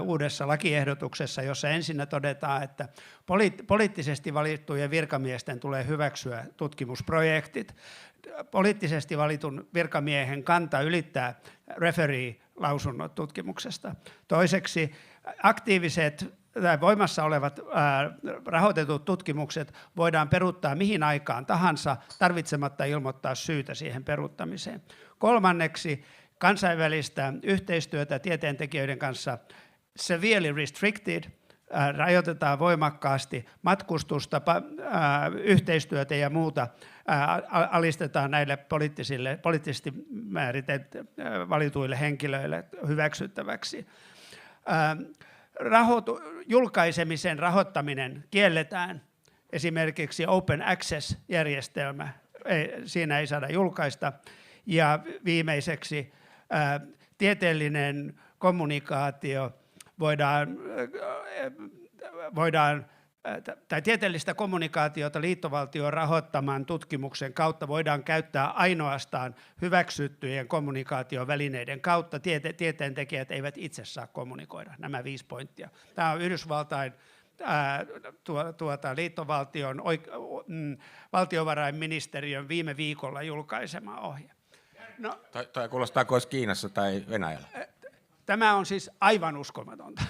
Speaker 3: uudessa lakiehdotuksessa, jossa ensinnä todetaan, että poliittisesti valittujen virkamiesten tulee hyväksyä tutkimusprojektit. Poliittisesti valitun virkamiehen kanta ylittää referee-lausunnot tutkimuksesta. Toiseksi aktiiviset tai voimassa olevat rahoitetut tutkimukset voidaan peruuttaa mihin aikaan tahansa tarvitsematta ilmoittaa syytä siihen peruuttamiseen. Kolmanneksi kansainvälistä yhteistyötä tieteentekijöiden kanssa severely restricted, rajoitetaan voimakkaasti matkustusta, yhteistyötä ja muuta alistetaan näille poliittisesti valituille henkilöille hyväksyttäväksi. Julkaisemisen rahoittaminen kielletään, esimerkiksi Open Access-järjestelmä, siinä ei saada julkaista. Ja viimeiseksi tieteellinen kommunikaatio tai tieteellistä kommunikaatiota liittovaltion rahoittaman tutkimuksen kautta voidaan käyttää ainoastaan hyväksyttyjen kommunikaatiovälineiden kautta. Tieteentekijät eivät itse saa kommunikoida, nämä 5 pointtia. Tämä on Yhdysvaltain liittovaltion valtiovarainministeriön viime viikolla julkaisema ohje. No,
Speaker 1: Toi kuulostaa kuin olisi Kiinassa tai Venäjällä.
Speaker 3: Tämä on siis aivan uskomatonta.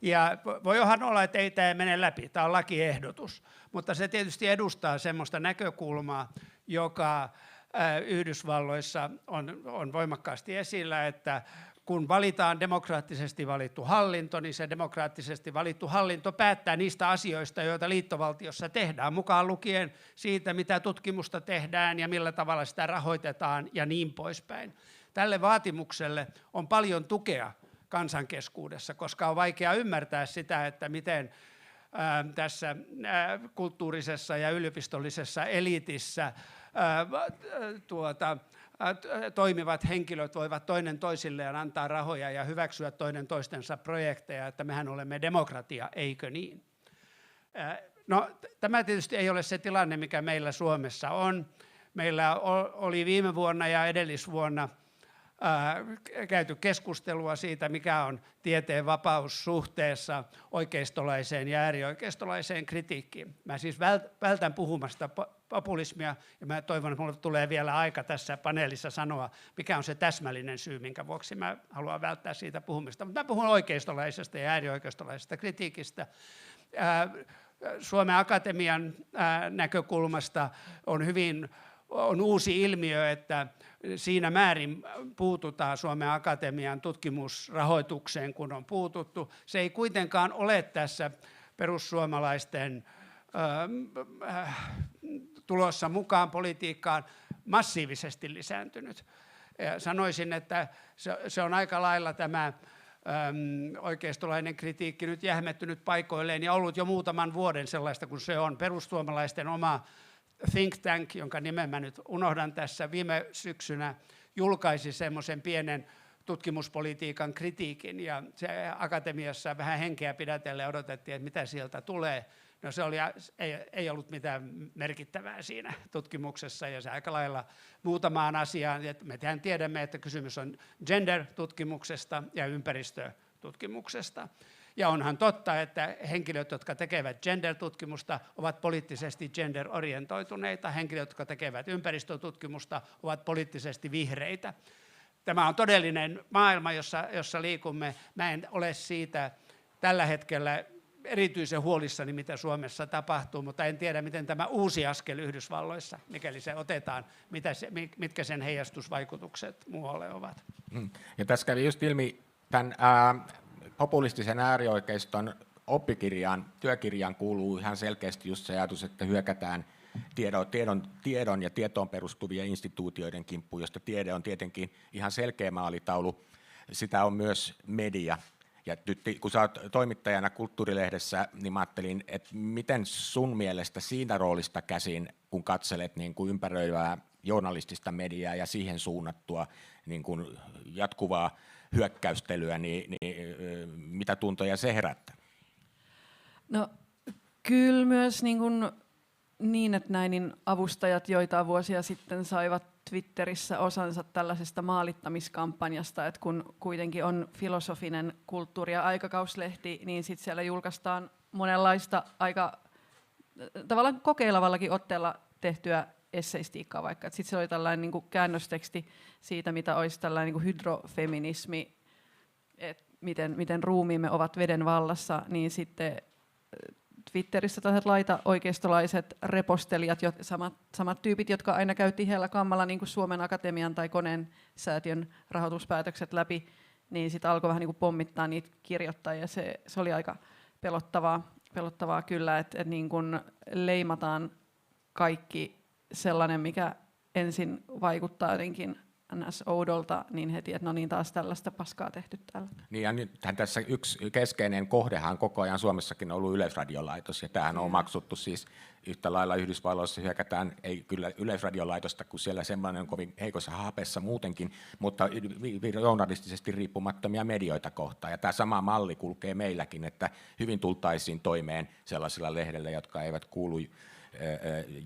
Speaker 3: Ja voihan olla, että ei tämä mene läpi. Tämä on lakiehdotus. Mutta se tietysti edustaa semmoista näkökulmaa, joka Yhdysvalloissa on voimakkaasti esillä, että kun valitaan demokraattisesti valittu hallinto, niin se demokraattisesti valittu hallinto päättää niistä asioista, joita liittovaltiossa tehdään, mukaan lukien siitä, mitä tutkimusta tehdään ja millä tavalla sitä rahoitetaan ja niin poispäin. Tälle vaatimukselle on paljon tukea kansankeskuudessa, koska on vaikea ymmärtää sitä, että miten tässä kulttuurisessa ja yliopistollisessa eliitissä toimivat henkilöt voivat toinen toisilleen antaa rahoja ja hyväksyä toinen toistensa projekteja, että mehän olemme demokratia, eikö niin? No, tämä tietysti ei ole se tilanne, mikä meillä Suomessa on. Meillä oli viime vuonna ja edellisvuonna käyty keskustelua siitä, mikä on tieteen vapaus suhteessa oikeistolaiseen ja äärioikeistolaiseen kritiikkiin. Mä siis vältän puhumasta populismia, ja mä toivon, että minulle tulee vielä aika tässä paneelissa sanoa, mikä on se täsmällinen syy, minkä vuoksi mä haluan välttää siitä puhumista. Mutta mä puhun oikeistolaisesta ja äärioikeistolaisesta kritiikistä. Suomen Akatemian näkökulmasta on uusi ilmiö, että siinä määrin puututaan Suomen Akatemian tutkimusrahoitukseen, kun on puututtu. Se ei kuitenkaan ole tässä perussuomalaisten tulossa mukaan politiikkaan massiivisesti lisääntynyt. Ja sanoisin, että se on aika lailla tämä oikeistolainen kritiikki nyt jähmettynyt paikoilleen ja ollut jo muutaman vuoden sellaista kuin se on. Perussuomalaisten oma think tank, jonka nimen mä nyt unohdan tässä, viime syksynä julkaisi semmoisen pienen tutkimuspolitiikan kritiikin, ja se akatemiassa vähän henkeä pidätellen odotettiin, että mitä sieltä tulee. No se ei ollut mitään merkittävää siinä tutkimuksessa, ja se aika lailla muutamaan asiaan. Mehän tiedämme, että kysymys on gender-tutkimuksesta ja ympäristötutkimuksesta. Ja onhan totta, että henkilöt, jotka tekevät gender-tutkimusta, ovat poliittisesti gender-orientoituneita. Henkilöt, jotka tekevät ympäristötutkimusta, ovat poliittisesti vihreitä. Tämä on todellinen maailma, jossa liikumme. Mä en ole siitä tällä hetkellä erityisen huolissani, mitä Suomessa tapahtuu, mutta en tiedä, miten tämä uusi askel Yhdysvalloissa, mikäli se otetaan, mitkä sen heijastusvaikutukset muualle ovat. Ja
Speaker 1: tässä kävi just ilmi tämän populistisen äärioikeiston työkirjaan kuuluu ihan selkeästi just se ajatus, että hyökätään tiedon ja tietoon perustuvien instituutioiden kimppuun, josta tiede on tietenkin ihan selkeä maalitaulu. Sitä on myös media. Ja Tytti, kun sä oot toimittajana Kulttuurilehdessä, niin mä ajattelin, että miten sun mielestä siinä roolista käsin, kun katselet niin kuin ympäröivää journalistista mediaa ja siihen suunnattua niin kuin jatkuvaa hyökkäystelyä, niin mitä tuntoja se herättää?
Speaker 4: No kyllä myös niin, että näin avustajat joitain vuosia sitten saivat Twitterissä osansa tällaisesta maalittamiskampanjasta, että kun kuitenkin on filosofinen kulttuuri- ja aikakauslehti, niin sitten siellä julkaistaan monenlaista aika tavallaan kokeilavallakin otteella tehtyä esseistiikkaa vaikka. Sitten se oli tällainen niin kuin käännösteksti siitä, mitä olisi tällainen niin kuin hydrofeminismi, että miten ruumiimme ovat veden vallassa, niin sitten Twitterissä tällaiset laita-oikeistolaiset repostelijat, samat tyypit, jotka aina käy tiheällä kammalla niin kuin Suomen Akatemian tai Koneen säätiön rahoituspäätökset läpi, niin sitten alkoi vähän niin kuin pommittaa niitä kirjoittajia. Se oli aika pelottavaa kyllä, että niin kuin leimataan kaikki sellainen, mikä ensin vaikuttaa jotenkin ns. Oudolta, niin heti, että no niin, taas tällaista paskaa tehty täällä.
Speaker 1: Niin ja nythän tässä yksi keskeinen kohdehan koko ajan Suomessakin on ollut Yleisradiolaitos, ja tämähän on omaksuttu siis yhtä lailla Yhdysvalloissa hyökätään, ei kyllä Yleisradiolaitosta, kun siellä semmoinen on kovin heikossa hapessa muutenkin, mutta journalistisesti riippumattomia medioita kohtaan. Ja tämä sama malli kulkee meilläkin, että hyvin tultaisiin toimeen sellaisilla lehdellä, jotka eivät kuulu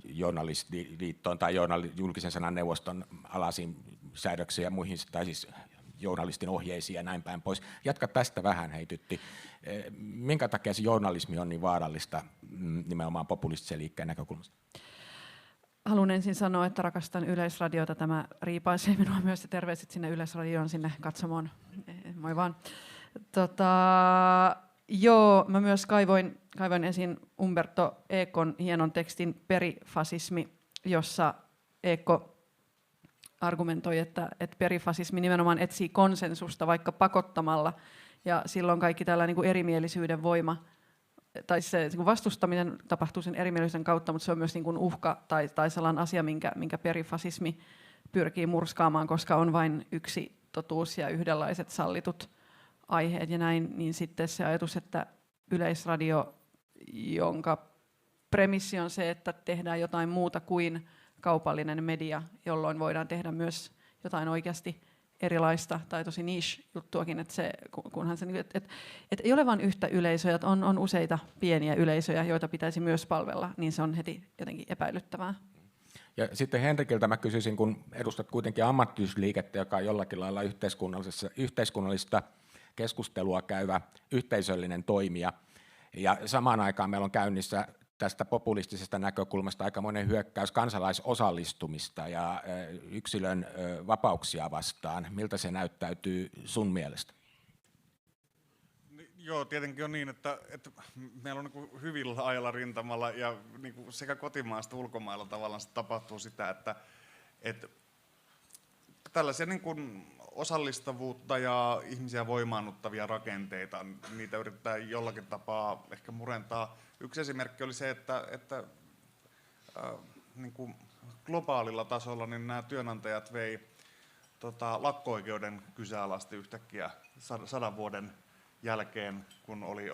Speaker 1: journalistiliittoon tai julkisen sanan neuvoston alaisiin säädöksiin ja muihin, tai siis journalistin ohjeisiin ja näin päin pois. Jatka tästä vähän, hei Tytti. Minkä takia se journalismi on niin vaarallista nimenomaan populistisen liikkeen näkökulmasta?
Speaker 4: Haluan ensin sanoa, että rakastan Yleisradiota. Tämä riipaisee minua myös ja terveiset sinne Yleisradioon, sinne katsomoon. Moi vaan. Joo, mä myös kaivoin esiin Umberto Econ hienon tekstin Perifasismi, jossa Eco argumentoi, että perifasismi nimenomaan etsii konsensusta vaikka pakottamalla, ja silloin kaikki tällainen niin kuin erimielisyyden voima, tai se niin kuin vastustaminen tapahtuu sen erimielisyyden kautta, mutta se on myös niin kuin uhka tai sellainen asia, minkä perifasismi pyrkii murskaamaan, koska on vain yksi totuus ja yhdenlaiset sallitut aiheet ja näin, niin sitten se ajatus, että Yleisradio, jonka premissi on se, että tehdään jotain muuta kuin kaupallinen media, jolloin voidaan tehdä myös jotain oikeasti erilaista tai tosi niche-juttuakin, että ei ole vain yhtä yleisöä, että on useita pieniä yleisöjä, joita pitäisi myös palvella, niin se on heti jotenkin epäilyttävää.
Speaker 1: Ja sitten Henrikiltä mä kysyisin, kun edustat kuitenkin ammattiyhdistysliikettä, joka on jollakin lailla yhteiskunnallista keskustelua käyvä yhteisöllinen toimija, ja samaan aikaan meillä on käynnissä tästä populistisesta näkökulmasta aikamoinen hyökkäys kansalaisosallistumista ja yksilön vapauksia vastaan. Miltä se näyttäytyy sun mielestä?
Speaker 2: Joo, tietenkin on niin, että meillä on niin hyvin laajalla rintamalla ja niin sekä kotimaasta että ulkomailla tavallaan tapahtuu sitä, että tällaisia niin kuin osallistavuutta ja ihmisiä voimaannuttavia rakenteita, niitä yritetään jollakin tapaa ehkä murentaa. Yksi esimerkki oli se, että niin kuin globaalilla tasolla niin nämä työnantajat vei lakko-oikeuden kyseenalaisti yhtäkkiä 100 vuoden jälkeen, kun oli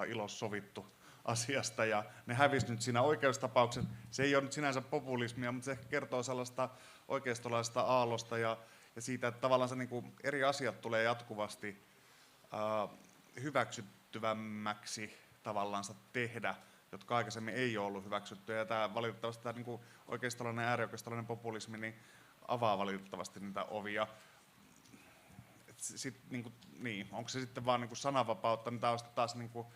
Speaker 2: ILOssa sovittu asiasta, ja ne hävisi nyt siinä oikeustapauksessa. Se ei ole nyt sinänsä populismia, mutta se kertoo sellaista oikeistolaisesta aallosta ja siitä, että tavallaan se, niin kuin eri asiat tulee jatkuvasti hyväksyttävämmäksi tavallaan tehdä, jotka aikaisemmin ei ole ollut hyväksyttyä. Ja tämä valitettavasti tämä niin kuin oikeistolainen ja äärioikeistolainen populismi niin avaa valitettavasti niitä ovia. Niin, onko se sitten vaan niin kuin sananvapautta, niin tämä on taas niin kuin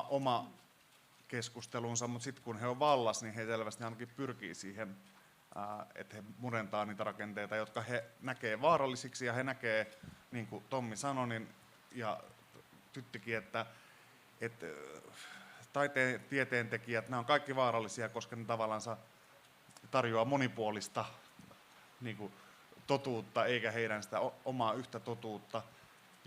Speaker 2: oma keskustelunsa, mutta sitten kun he on vallassa, niin he selvästi ainakin pyrkii siihen, että he murentaa niitä rakenteita, jotka he näkee vaarallisiksi, ja he näkee, niin kuin Tommi sanoi, niin, ja Tyttikin, että taiteen, tieteentekijät, nämä on kaikki vaarallisia, koska ne tavallaan tarjoaa monipuolista niin kuin totuutta, eikä heidän sitä omaa yhtä totuutta.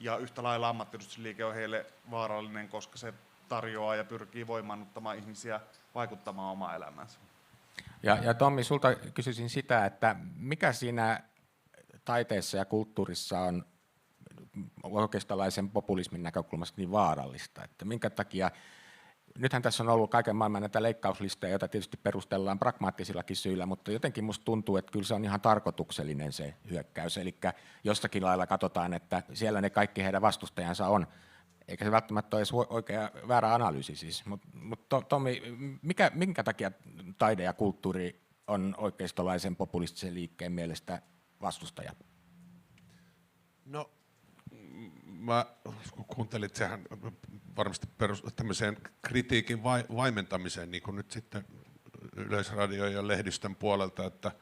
Speaker 2: Ja yhtä lailla ammattiyhdistysliike on heille vaarallinen, koska se tarjoaa ja pyrkii voimaannuttamaan ihmisiä vaikuttamaan omaan elämäänsä.
Speaker 1: Ja Tommi, sulta kysyisin sitä, että mikä siinä taiteessa ja kulttuurissa on oikeistolaisen populismin näkökulmasta niin vaarallista, että minkä takia, nythän tässä on ollut kaiken maailman näitä leikkauslistoja, joita tietysti perustellaan pragmaattisillakin syillä, mutta jotenkin musta tuntuu, että kyllä se on ihan tarkoituksellinen se hyökkäys, eli jostakin lailla katsotaan, että siellä ne kaikki heidän vastustajansa on, eikä se välttämättä ole edes oikea väärä analyysi siis, mutta Tommi, minkä takia taide ja kulttuuri on oikeistolaisen populistisen liikkeen mielestä vastustaja?
Speaker 5: No, mä kuuntelit, sehän varmasti tämmöiseen kritiikin vaimentamiseen, niin kuin nyt sitten Yleisradio ja lehdistön puolelta, että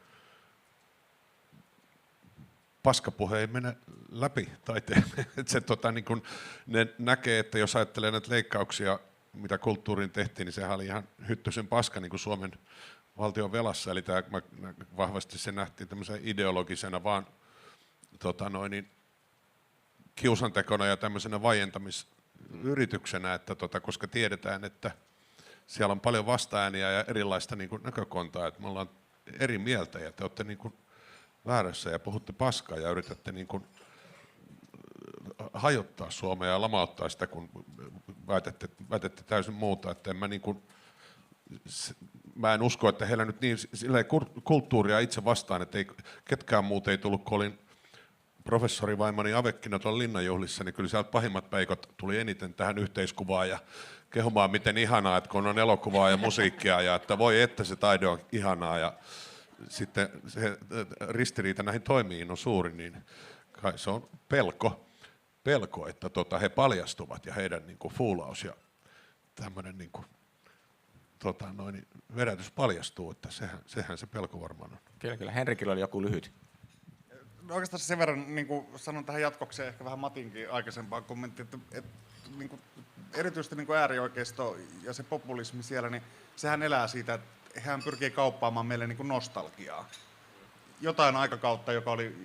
Speaker 5: paskapuhe ei mene läpi taiteen. Se, niin kun ne näkee, että jos ajattelee näitä leikkauksia, mitä kulttuuriin tehtiin, niin sehän oli ihan hyttysen paska niin kuin Suomen valtion velassa. Eli tämä, vahvasti se nähtiin tämmöisenä ideologisena vaan kiusantekona ja tämmöisenä vaientamisyrityksenä, että koska tiedetään, että siellä on paljon vastaääniä ja erilaista niin kuin näkökantaa, että me ollaan eri mieltä ja te olette niin kuin väärässä ja puhutte paskaa ja yritätte niin kuin hajottaa Suomea ja lamauttaa sitä, kun väitätte täysin muuta. Että mä en usko, että heillä nyt niin kulttuuria itse vastaan, että ketkään muut ei tullut, kun olin professorivaimoni Avekkina tuolla Linnanjuhlissa, niin kyllä sieltä pahimmat peikot tuli eniten tähän yhteiskuvaan ja kehumaan, miten ihanaa, että kun on elokuvaa ja musiikkia ja että voi, että se taide on ihanaa ja sitten se ristiriita näihin toimiin on suuri, niin kai se on pelko että he paljastuvat ja heidän niin kuin fuulaus ja tämmöinen niin kuin, vedätys paljastuu, että sehän se pelko varmaan on.
Speaker 1: Kyllä. Henrikillä oli joku lyhyt.
Speaker 2: No oikeastaan sen verran niin kuin sanon tähän jatkokseen ehkä vähän Matinkin aikaisempaan kommenttiin, että niin kuin, erityisesti niin kuin äärioikeisto ja se populismi siellä, niin sehän elää siitä, että hän pyrkii kauppaamaan meille niin kuin nostalgiaa. Jotain aikakautta,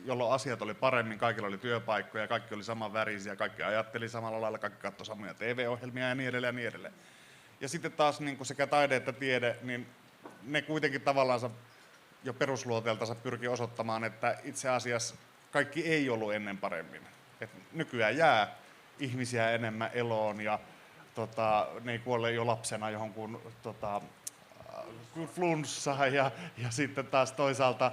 Speaker 2: jolloin asiat oli paremmin, kaikilla oli työpaikkoja, kaikki oli samanvärisiä, kaikki ajatteli samalla lailla, kaikki katsoi samoja TV-ohjelmia ja niin edelleen ja niin edelleen. Ja sitten taas niin kuin sekä taide että tiede, niin ne kuitenkin tavallaan jo perusluoteeltansa pyrkii osoittamaan, että itse asiassa kaikki ei ollut ennen paremmin. Et nykyään jää ihmisiä enemmän eloon ja ne ei kuole jo lapsena johonkin flunssaan ja sitten taas toisaalta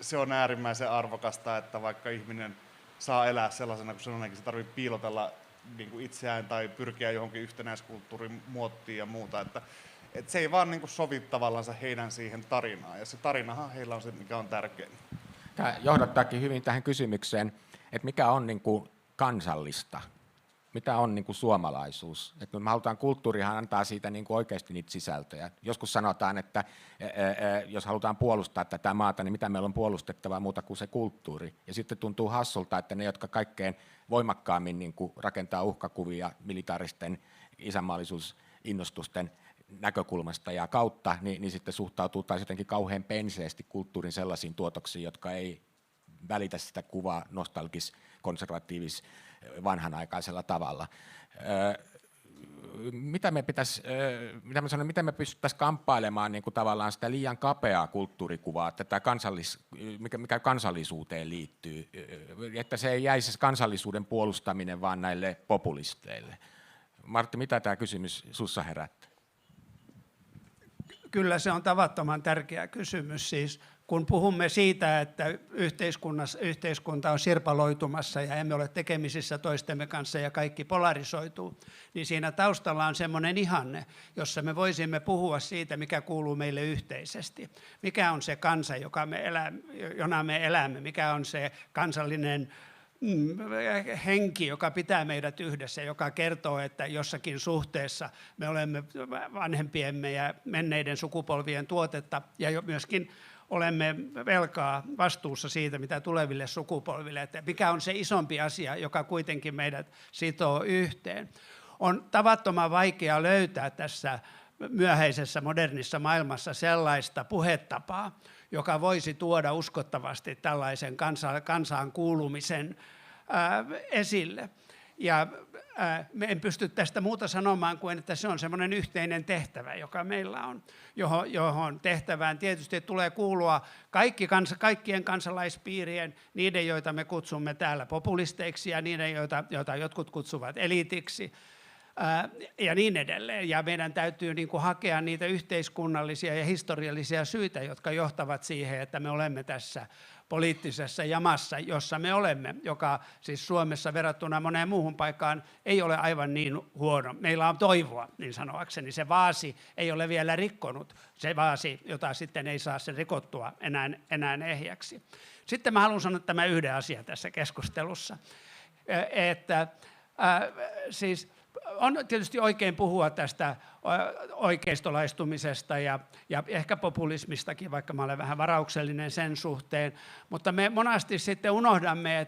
Speaker 2: se on äärimmäisen arvokasta, että vaikka ihminen saa elää sellaisena kuin se on, se tarvitsee piilotella niin kuin itseään tai pyrkiä johonkin yhtenäiskulttuurin muottiin ja muuta. Että se ei vaan niin kuin sovi tavallaan heidän siihen tarinaan, ja se tarinahan heillä on se, mikä on tärkein.
Speaker 1: Tämä johdattaakin hyvin tähän kysymykseen, että mikä on niin kuin kansallista, mitä on niin kuin suomalaisuus. Että me halutaan kulttuurihan antaa siitä niin kuin oikeasti niitä sisältöjä. Joskus sanotaan, että jos halutaan puolustaa tätä maata, niin mitä meillä on puolustettavaa muuta kuin se kulttuuri. Ja sitten tuntuu hassulta, että ne, jotka kaikkein voimakkaammin niin kuin rakentaa uhkakuvia militaaristen isänmaallisuusinnostusten näkökulmasta ja kautta, niin sitten suhtautuu taas jotenkin kauhean penseesti kulttuurin sellaisiin tuotoksiin, jotka ei välitä sitä kuvaa nostalgis-konservatiivis vanhanaikaisella tavalla. Miten me pystyttäisiin kamppailemaan niin kuin tavallaan sitä liian kapeaa kulttuurikuvaa, tätä mikä kansallisuuteen liittyy, että se ei jäisi kansallisuuden puolustaminen vaan näille populisteille. Martti, mitä tämä kysymys sussa herättää?
Speaker 3: Kyllä se on tavattoman tärkeä kysymys. Siis kun puhumme siitä, että yhteiskunta on sirpaloitumassa ja emme ole tekemisissä toistemme kanssa ja kaikki polarisoituu, niin siinä taustalla on semmoinen ihanne, jossa me voisimme puhua siitä, mikä kuuluu meille yhteisesti. Mikä on se kansa, jona me elämme, mikä on se kansallinen henki, joka pitää meidät yhdessä, joka kertoo, että jossakin suhteessa me olemme vanhempiemme ja menneiden sukupolvien tuotetta ja myöskin olemme velkaa vastuussa siitä, mitä tuleville sukupolville, että mikä on se isompi asia, joka kuitenkin meidät sitoo yhteen. On tavattoman vaikea löytää tässä myöhäisessä modernissa maailmassa sellaista puhetapaa, joka voisi tuoda uskottavasti tällaisen kansaan kuulumisen esille. Ja me en pysty tästä muuta sanomaan kuin, että se on semmoinen yhteinen tehtävä, joka meillä on, johon tehtävään tietysti tulee kuulua kaikkien kansalaispiirien, niiden, joita me kutsumme täällä populisteiksi ja niiden, joita jotkut kutsuvat eliitiksi ja niin edelleen. Ja meidän täytyy niin kuin hakea niitä yhteiskunnallisia ja historiallisia syitä, jotka johtavat siihen, että me olemme tässä poliittisessa jamassa, jossa me olemme, joka siis Suomessa verrattuna moneen muuhun paikkaan ei ole aivan niin huono. Meillä on toivoa, niin sanoakseni. Se vaasi ei ole vielä rikkonut, se vaasi, jota sitten ei saa sen rikottua enää ehjäksi. Sitten mä haluan sanoa tämän yhden asian tässä keskustelussa, että siis on tietysti oikein puhua tästä oikeistolaistumisesta ja ehkä populismistakin, vaikka mä olen vähän varauksellinen sen suhteen, mutta me monasti sitten unohdamme,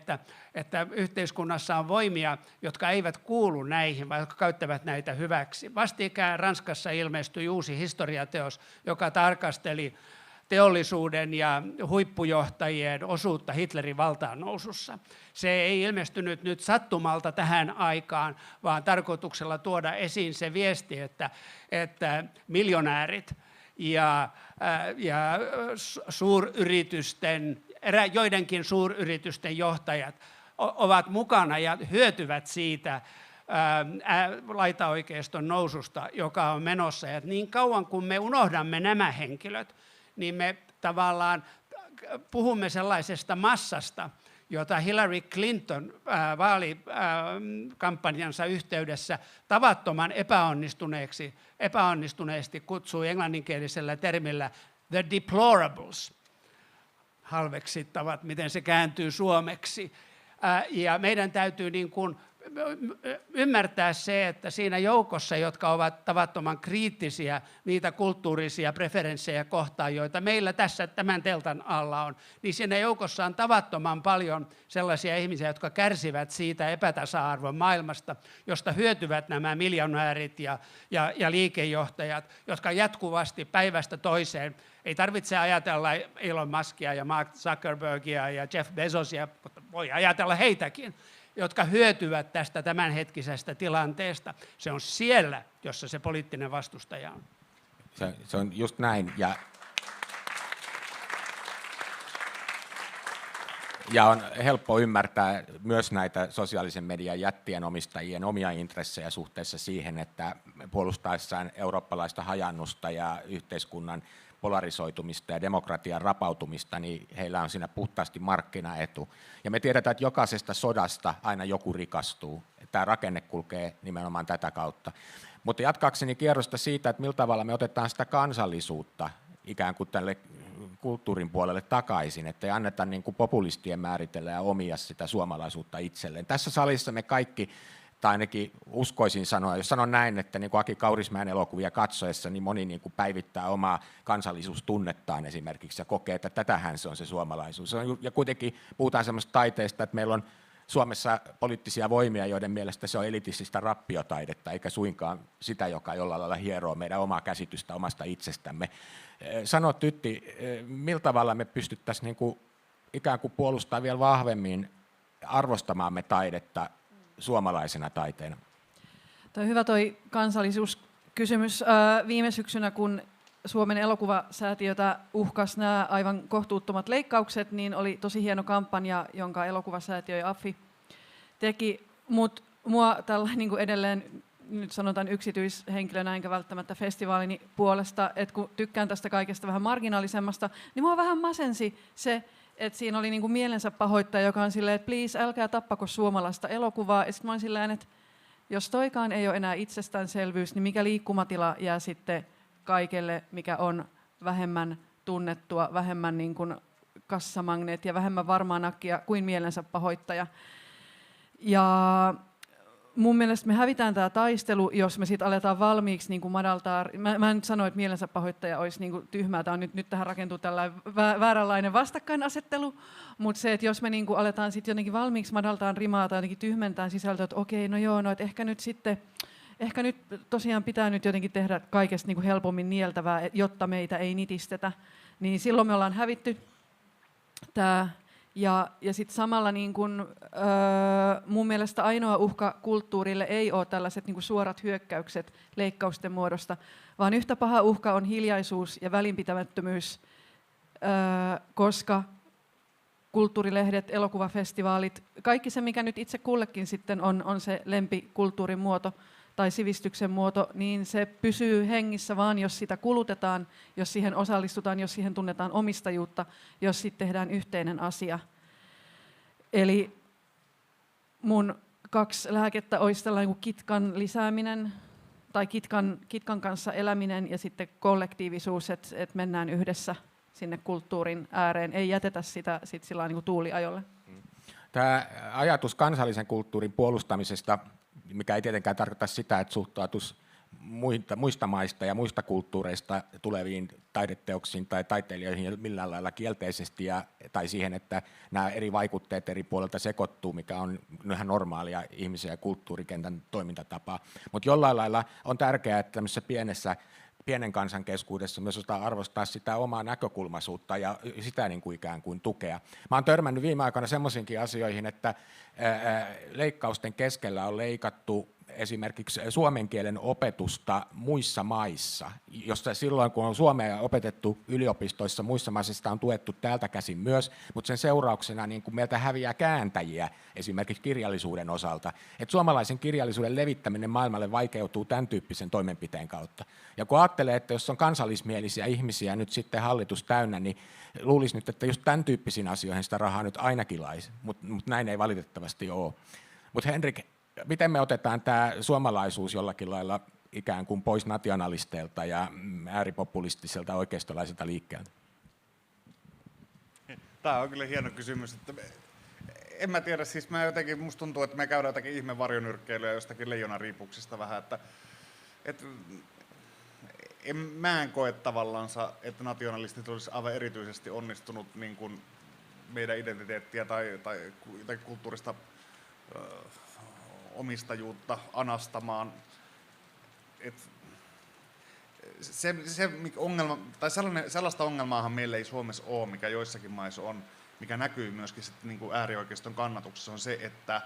Speaker 3: että yhteiskunnassa on voimia, jotka eivät kuulu näihin, vaan jotka käyttävät näitä hyväksi. Vastikään Ranskassa ilmestyi uusi historiateos, joka tarkasteli teollisuuden ja huippujohtajien osuutta Hitlerin valtaan nousussa. Se ei ilmestynyt nyt sattumalta tähän aikaan, vaan tarkoituksella tuoda esiin se viesti, että miljonäärit ja suuryritysten, joidenkin suuryritysten johtajat ovat mukana ja hyötyvät siitä laitaoikeiston noususta, joka on menossa. Ja niin kauan kuin me unohdamme nämä henkilöt, niin me tavallaan puhumme sellaisesta massasta, jota Hillary Clinton vaalikampanjansa yhteydessä tavattoman epäonnistuneesti kutsui englanninkielisellä termillä the deplorables, halveksittavat, miten se kääntyy suomeksi. Ja meidän täytyy niin kuin ymmärtää se, että siinä joukossa, jotka ovat tavattoman kriittisiä niitä kulttuurisia preferenssejä kohtaan, joita meillä tässä tämän teltan alla on, niin siinä joukossa on tavattoman paljon sellaisia ihmisiä, jotka kärsivät siitä epätasa-arvon maailmasta, josta hyötyvät nämä miljonäärit ja liikejohtajat, jotka jatkuvasti päivästä toiseen, ei tarvitse ajatella Elon Muskia ja Mark Zuckerbergia ja Jeff Bezosia, mutta voi ajatella heitäkin, jotka hyötyvät tästä tämänhetkisestä tilanteesta. Se on siellä, jossa se poliittinen vastustaja on.
Speaker 1: Se on just näin. Ja on helppo ymmärtää myös näitä sosiaalisen median jättien omistajien omia intressejä suhteessa siihen, että puolustaessaan eurooppalaista hajannusta ja yhteiskunnan polarisoitumista ja demokratian rapautumista, niin heillä on siinä puhtaasti markkinaetu. Ja me tiedetään, että jokaisesta sodasta aina joku rikastuu. Tämä rakenne kulkee nimenomaan tätä kautta. Mutta jatkaakseni kierrosta siitä, että millä tavalla me otetaan sitä kansallisuutta ikään kuin tälle kulttuurin puolelle takaisin, että ei anneta niin kuin populistien määritellä ja omia sitä suomalaisuutta itselleen. Tässä salissa me kaikki, tai ainakin uskoisin sanoa, jos sanon näin, että niin kuin Aki Kaurismäen elokuvia katsoessa, niin moni niin kuin päivittää omaa kansallisuustunnettaan esimerkiksi ja kokee, että tätähän se on se suomalaisuus. Ja kuitenkin puhutaan semmoista taiteesta, että meillä on Suomessa poliittisia voimia, joiden mielestä se on elitististä rappiotaidetta, eikä suinkaan sitä, joka jollain lailla hieroo meidän omaa käsitystä omasta itsestämme. Sano Tytti, millä tavalla me pystyttäisiin niin kuin ikään kuin puolustamaan vielä vahvemmin arvostamaamme taidetta suomalaisena taiteena?
Speaker 4: Toi hyvä toi kansallisuuskysymys. Viime syksynä, kun Suomen elokuvasäätiötä uhkas nämä aivan kohtuuttomat leikkaukset, niin oli tosi hieno kampanja, jonka elokuvasäätiö ja AFI teki. Mutta mua tällä niin kuin edelleen, nyt sanotaan yksityishenkilönä, enkä välttämättä festivaalini puolesta, että kun tykkään tästä kaikesta vähän marginaalisemmasta, niin mua vähän masensi se, että siinä oli niin kuin mielensä pahoittaja, joka on silleen, että please, älkää tappako suomalaista elokuvaa. Ja sitten mä oon silleen, että jos toikaan ei ole enää itsestäänselvyys, niin mikä liikkumatila jää sitten kaikelle, mikä on vähemmän tunnettua, vähemmän niin kuin kassamagneet ja vähemmän varmaa nakkia kuin mielensä pahoittaja. Ja mun mielestä me hävitään tämä taistelu, jos me sitten aletaan valmiiksi niin kuin madaltaa. Mä en nyt sano, että mielensä pahoittaja olisi niin kuin tyhmää. Tämä on nyt tähän rakentuu tällainen vääränlainen vastakkainasettelu, mutta se, että jos me niin kuin aletaan sitten jotenkin valmiiksi madaltaa rimaa tai jotenkin tyhmentää sisältöä, että okei, no joo, no että ehkä nyt tosiaan pitää nyt jotenkin tehdä kaikesta niin kuin helpommin nieltävää, jotta meitä ei nitistetä, niin silloin me ollaan hävitty tämä Ja sitten samalla niin kun, mun mielestä ainoa uhka kulttuurille ei ole tällaiset niin kun suorat hyökkäykset leikkausten muodosta, vaan yhtä paha uhka on hiljaisuus ja välinpitämättömyys, koska kulttuurilehdet, elokuvafestivaalit, kaikki se, mikä nyt itse kullekin sitten on se lempikulttuurin muoto tai sivistyksen muoto, niin se pysyy hengissä vaan, jos sitä kulutetaan, jos siihen osallistutaan, jos siihen tunnetaan omistajuutta, jos sitten tehdään yhteinen asia. Eli mun 2 lääkettä olisi tällainen kuin kitkan lisääminen tai kitkan kanssa eläminen ja sitten kollektiivisuus, että mennään yhdessä sinne kulttuurin ääreen, ei jätetä sitä sit sillä niin kuin tuuliajolle.
Speaker 1: Tämä ajatus kansallisen kulttuurin puolustamisesta, mikä ei tietenkään tarkoita sitä, että suhtautus muista maista ja muista kulttuureista tuleviin taideteoksiin tai taiteilijoihin millään lailla kielteisesti tai siihen, että nämä eri vaikutteet eri puolilta sekoittuu, mikä on ihan normaalia ihmisen ja kulttuurikentän toimintatapaa. Mutta jollain lailla on tärkeää, että tämmöisessä pienen kansan keskuudessa myös osataan arvostaa sitä omaa näkökulmaisuutta ja sitä niin kuin ikään kuin tukea. Mä oon törmännyt viime aikoina semmoisiinkin asioihin, että leikkausten keskellä on leikattu esimerkiksi suomen kielen opetusta muissa maissa, jossa silloin kun on suomea opetettu yliopistoissa muissa maissa, sitä on tuettu täältä käsin myös, mutta sen seurauksena niin kuin meiltä häviää kääntäjiä esimerkiksi kirjallisuuden osalta. Että suomalaisen kirjallisuuden levittäminen maailmalle vaikeutuu tämän tyyppisen toimenpiteen kautta. Ja kun ajattelee, että jos on kansallismielisiä ihmisiä nyt sitten hallitus täynnä, niin luulisi nyt, että just tämän tyyppisiin asioihin sitä rahaa nyt ainakin laisi, mutta näin ei valitettavasti ole. Mutta Henrik, miten me otetaan tämä suomalaisuus jollakin lailla ikään kuin pois nationalisteilta ja ääripopulistiselta oikeistolaiselta liikkeeltä?
Speaker 2: Tämä on kyllä hieno kysymys. Että en mä tiedä, siis musta tuntuu, että me käydään jotakin ihme varjonyrkkeilyä jostakin leijonariipuksista vähän, että mä en koe tavallaansa, että nationalistit olisi aivan erityisesti onnistunut niin kuin meidän identiteettiä tai kulttuurista omistajuutta anastamaan. Ongelma, tai sellaista ongelmaahan meillä ei Suomessa ole, mikä joissakin maissa on, mikä näkyy myöskin sitten niin kuin äärioikeiston kannatuksessa, on se, että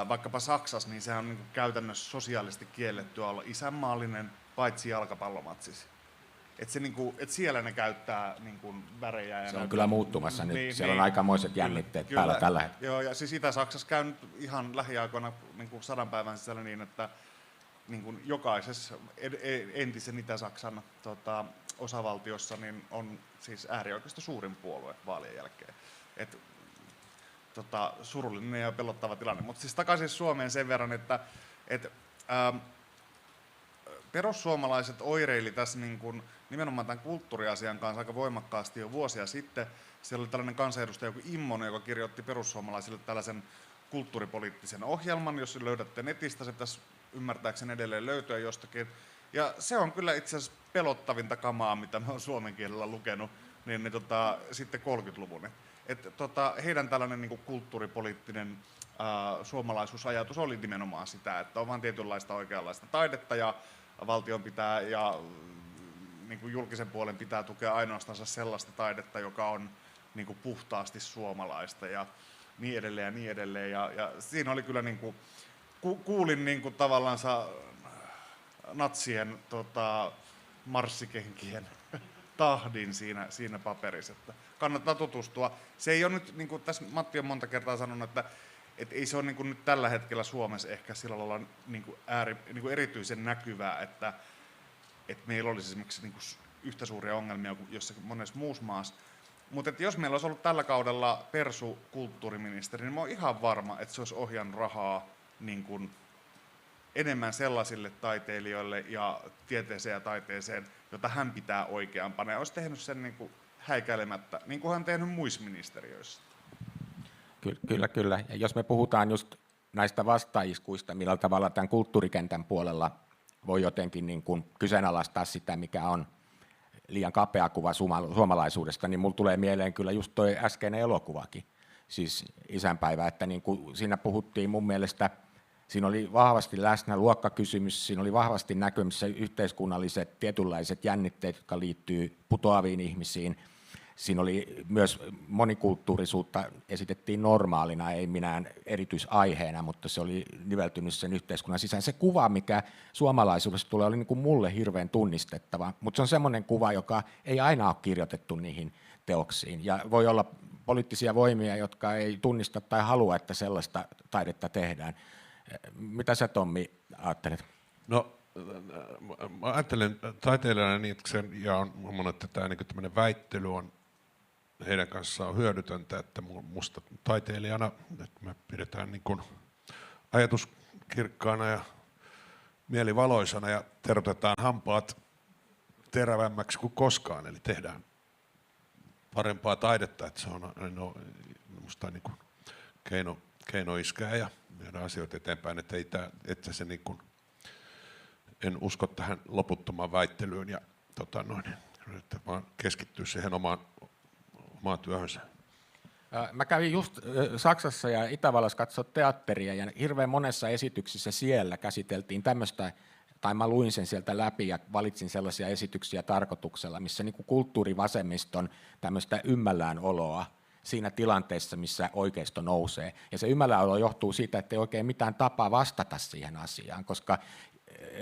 Speaker 2: vaikkapa Saksassa, niin sehän on niin kuin käytännössä sosiaalisesti kiellettyä olla isänmaallinen, paitsi jalkapallomatsissa. Että siellä ne käyttää niin kuin värejä. Ja
Speaker 1: se on kyllä muuttumassa nyt. Siellä on aikamoiset jännitteet päällä tällä hetkellä.
Speaker 2: Joo, ja siis Itä-Saksassa käy nyt ihan lähiaikoina niin kuin 100 päivän sisällä niin, että niin kuin jokaisessa entisen Itä-Saksan osavaltiossa niin on siis äärioikeisto suurin puolue vaalien jälkeen. Surullinen ja pelottava tilanne. Mutta siis takaisin Suomeen sen verran, että perussuomalaiset oireili tässä niin kuin nimenomaan tämän kulttuuriasian kanssa aika voimakkaasti jo vuosia sitten. Siellä oli tällainen kansanedustaja kuin Immonen, joka kirjoitti perussuomalaisille tällaisen kulttuuripoliittisen ohjelman, jos löydätte netistä, se pitäisi ymmärtääkseni edelleen löytyä jostakin. Ja se on kyllä itse asiassa pelottavinta kamaa, mitä mä oon suomen kielellä lukenut, sitten 30-luvun. Heidän tällainen niin kuin kulttuuripoliittinen suomalaisuusajatus oli nimenomaan sitä, että on vain tietynlaista oikeanlaista taidetta ja valtion pitää ja niin kuin julkisen puolen pitää tukea ainoastaan sellaista taidetta, joka on niin kuin puhtaasti suomalaista ja niin edelleen ja niin edelleen. Ja siinä oli kyllä, niin kuin, kuulin niin kuin tavallaan natsien marssikenkien tahdin siinä paperissa. Että kannattaa tutustua. Se ei ole nyt, niin kuin tässä Matti on monta kertaa sanonut, että ei se ole niin kuin nyt tällä hetkellä Suomessa ehkä sillä lailla niin kuin erityisen näkyvää, että meillä olisi esimerkiksi niin kuin yhtä suuria ongelmia kuin jossakin monessa muussa maassa. Mutta jos meillä olisi ollut tällä kaudella Persu kulttuuriministeri, niin mä oon ihan varma, että se olisi ohjannut rahaa niin kuin enemmän sellaisille taiteilijoille ja tieteeseen ja taiteeseen, jota hän pitää oikeampana. Ja olisi tehnyt sen niin kuin häikäilemättä, niin kuin hän on tehnyt muissa ministeriöissä.
Speaker 1: Kyllä. Ja jos me puhutaan just näistä vastaiskuista, millä tavalla tämän kulttuurikentän puolella voi jotenkin niin kuin kyseenalaistaa sitä, mikä on liian kapea kuva suomalaisuudesta, niin mulla tulee mieleen kyllä just toi äskeinen elokuvakin, siis isänpäivä, että niin kuin siinä puhuttiin mun mielestä, siinä oli vahvasti läsnä luokkakysymys, siinä oli vahvasti näkymissä yhteiskunnalliset tietynlaiset jännitteet, jotka liittyy putoaviin ihmisiin. siinä oli myös monikulttuurisuutta esitettiin normaalina, ei minään erityisaiheena, mutta se oli niveltynyt sen yhteiskunnan sisään. Se kuva, mikä suomalaisuudesta tulee, oli niin kuin mulle hirveän tunnistettava, mutta se on semmoinen kuva, joka ei aina ole kirjoitettu niihin teoksiin. Ja voi olla poliittisia voimia, jotka ei tunnista tai halua, että sellaista taidetta tehdään. Mitä sä, Tommi, ajattelet?
Speaker 5: No, mä ajattelen taiteilijana niin, ja on huomannut, että tämä niin tämmöinen väittely on heidän kanssaan on hyödytöntä, että musta taiteilijana, että me pidetään niin kuin ajatus kirkkaana ja mieli valoisana ja terotetaan hampaat terävämmäksi kuin koskaan, eli tehdään parempaa taidetta, että se on musta niin kuin keino iskää ja viedä asioita eteenpäin, että se niin kuin, en usko tähän loputtomaan väittelyyn ja että vaan keskittyy siihen omaan työhönsä.
Speaker 1: Mä kävin just Saksassa ja Itävallassa katsoa teatteria ja hirveän monessa esityksessä siellä käsiteltiin tämmöistä, tai mä luin sen sieltä läpi ja valitsin sellaisia esityksiä tarkoituksella, missä niin kuin kulttuurivasemmiston tämmöistä ymmälläänoloa siinä tilanteessa, missä oikeisto nousee. Ja se ymmäläänolo johtuu siitä, että ei oikein mitään tapaa vastata siihen asiaan, koska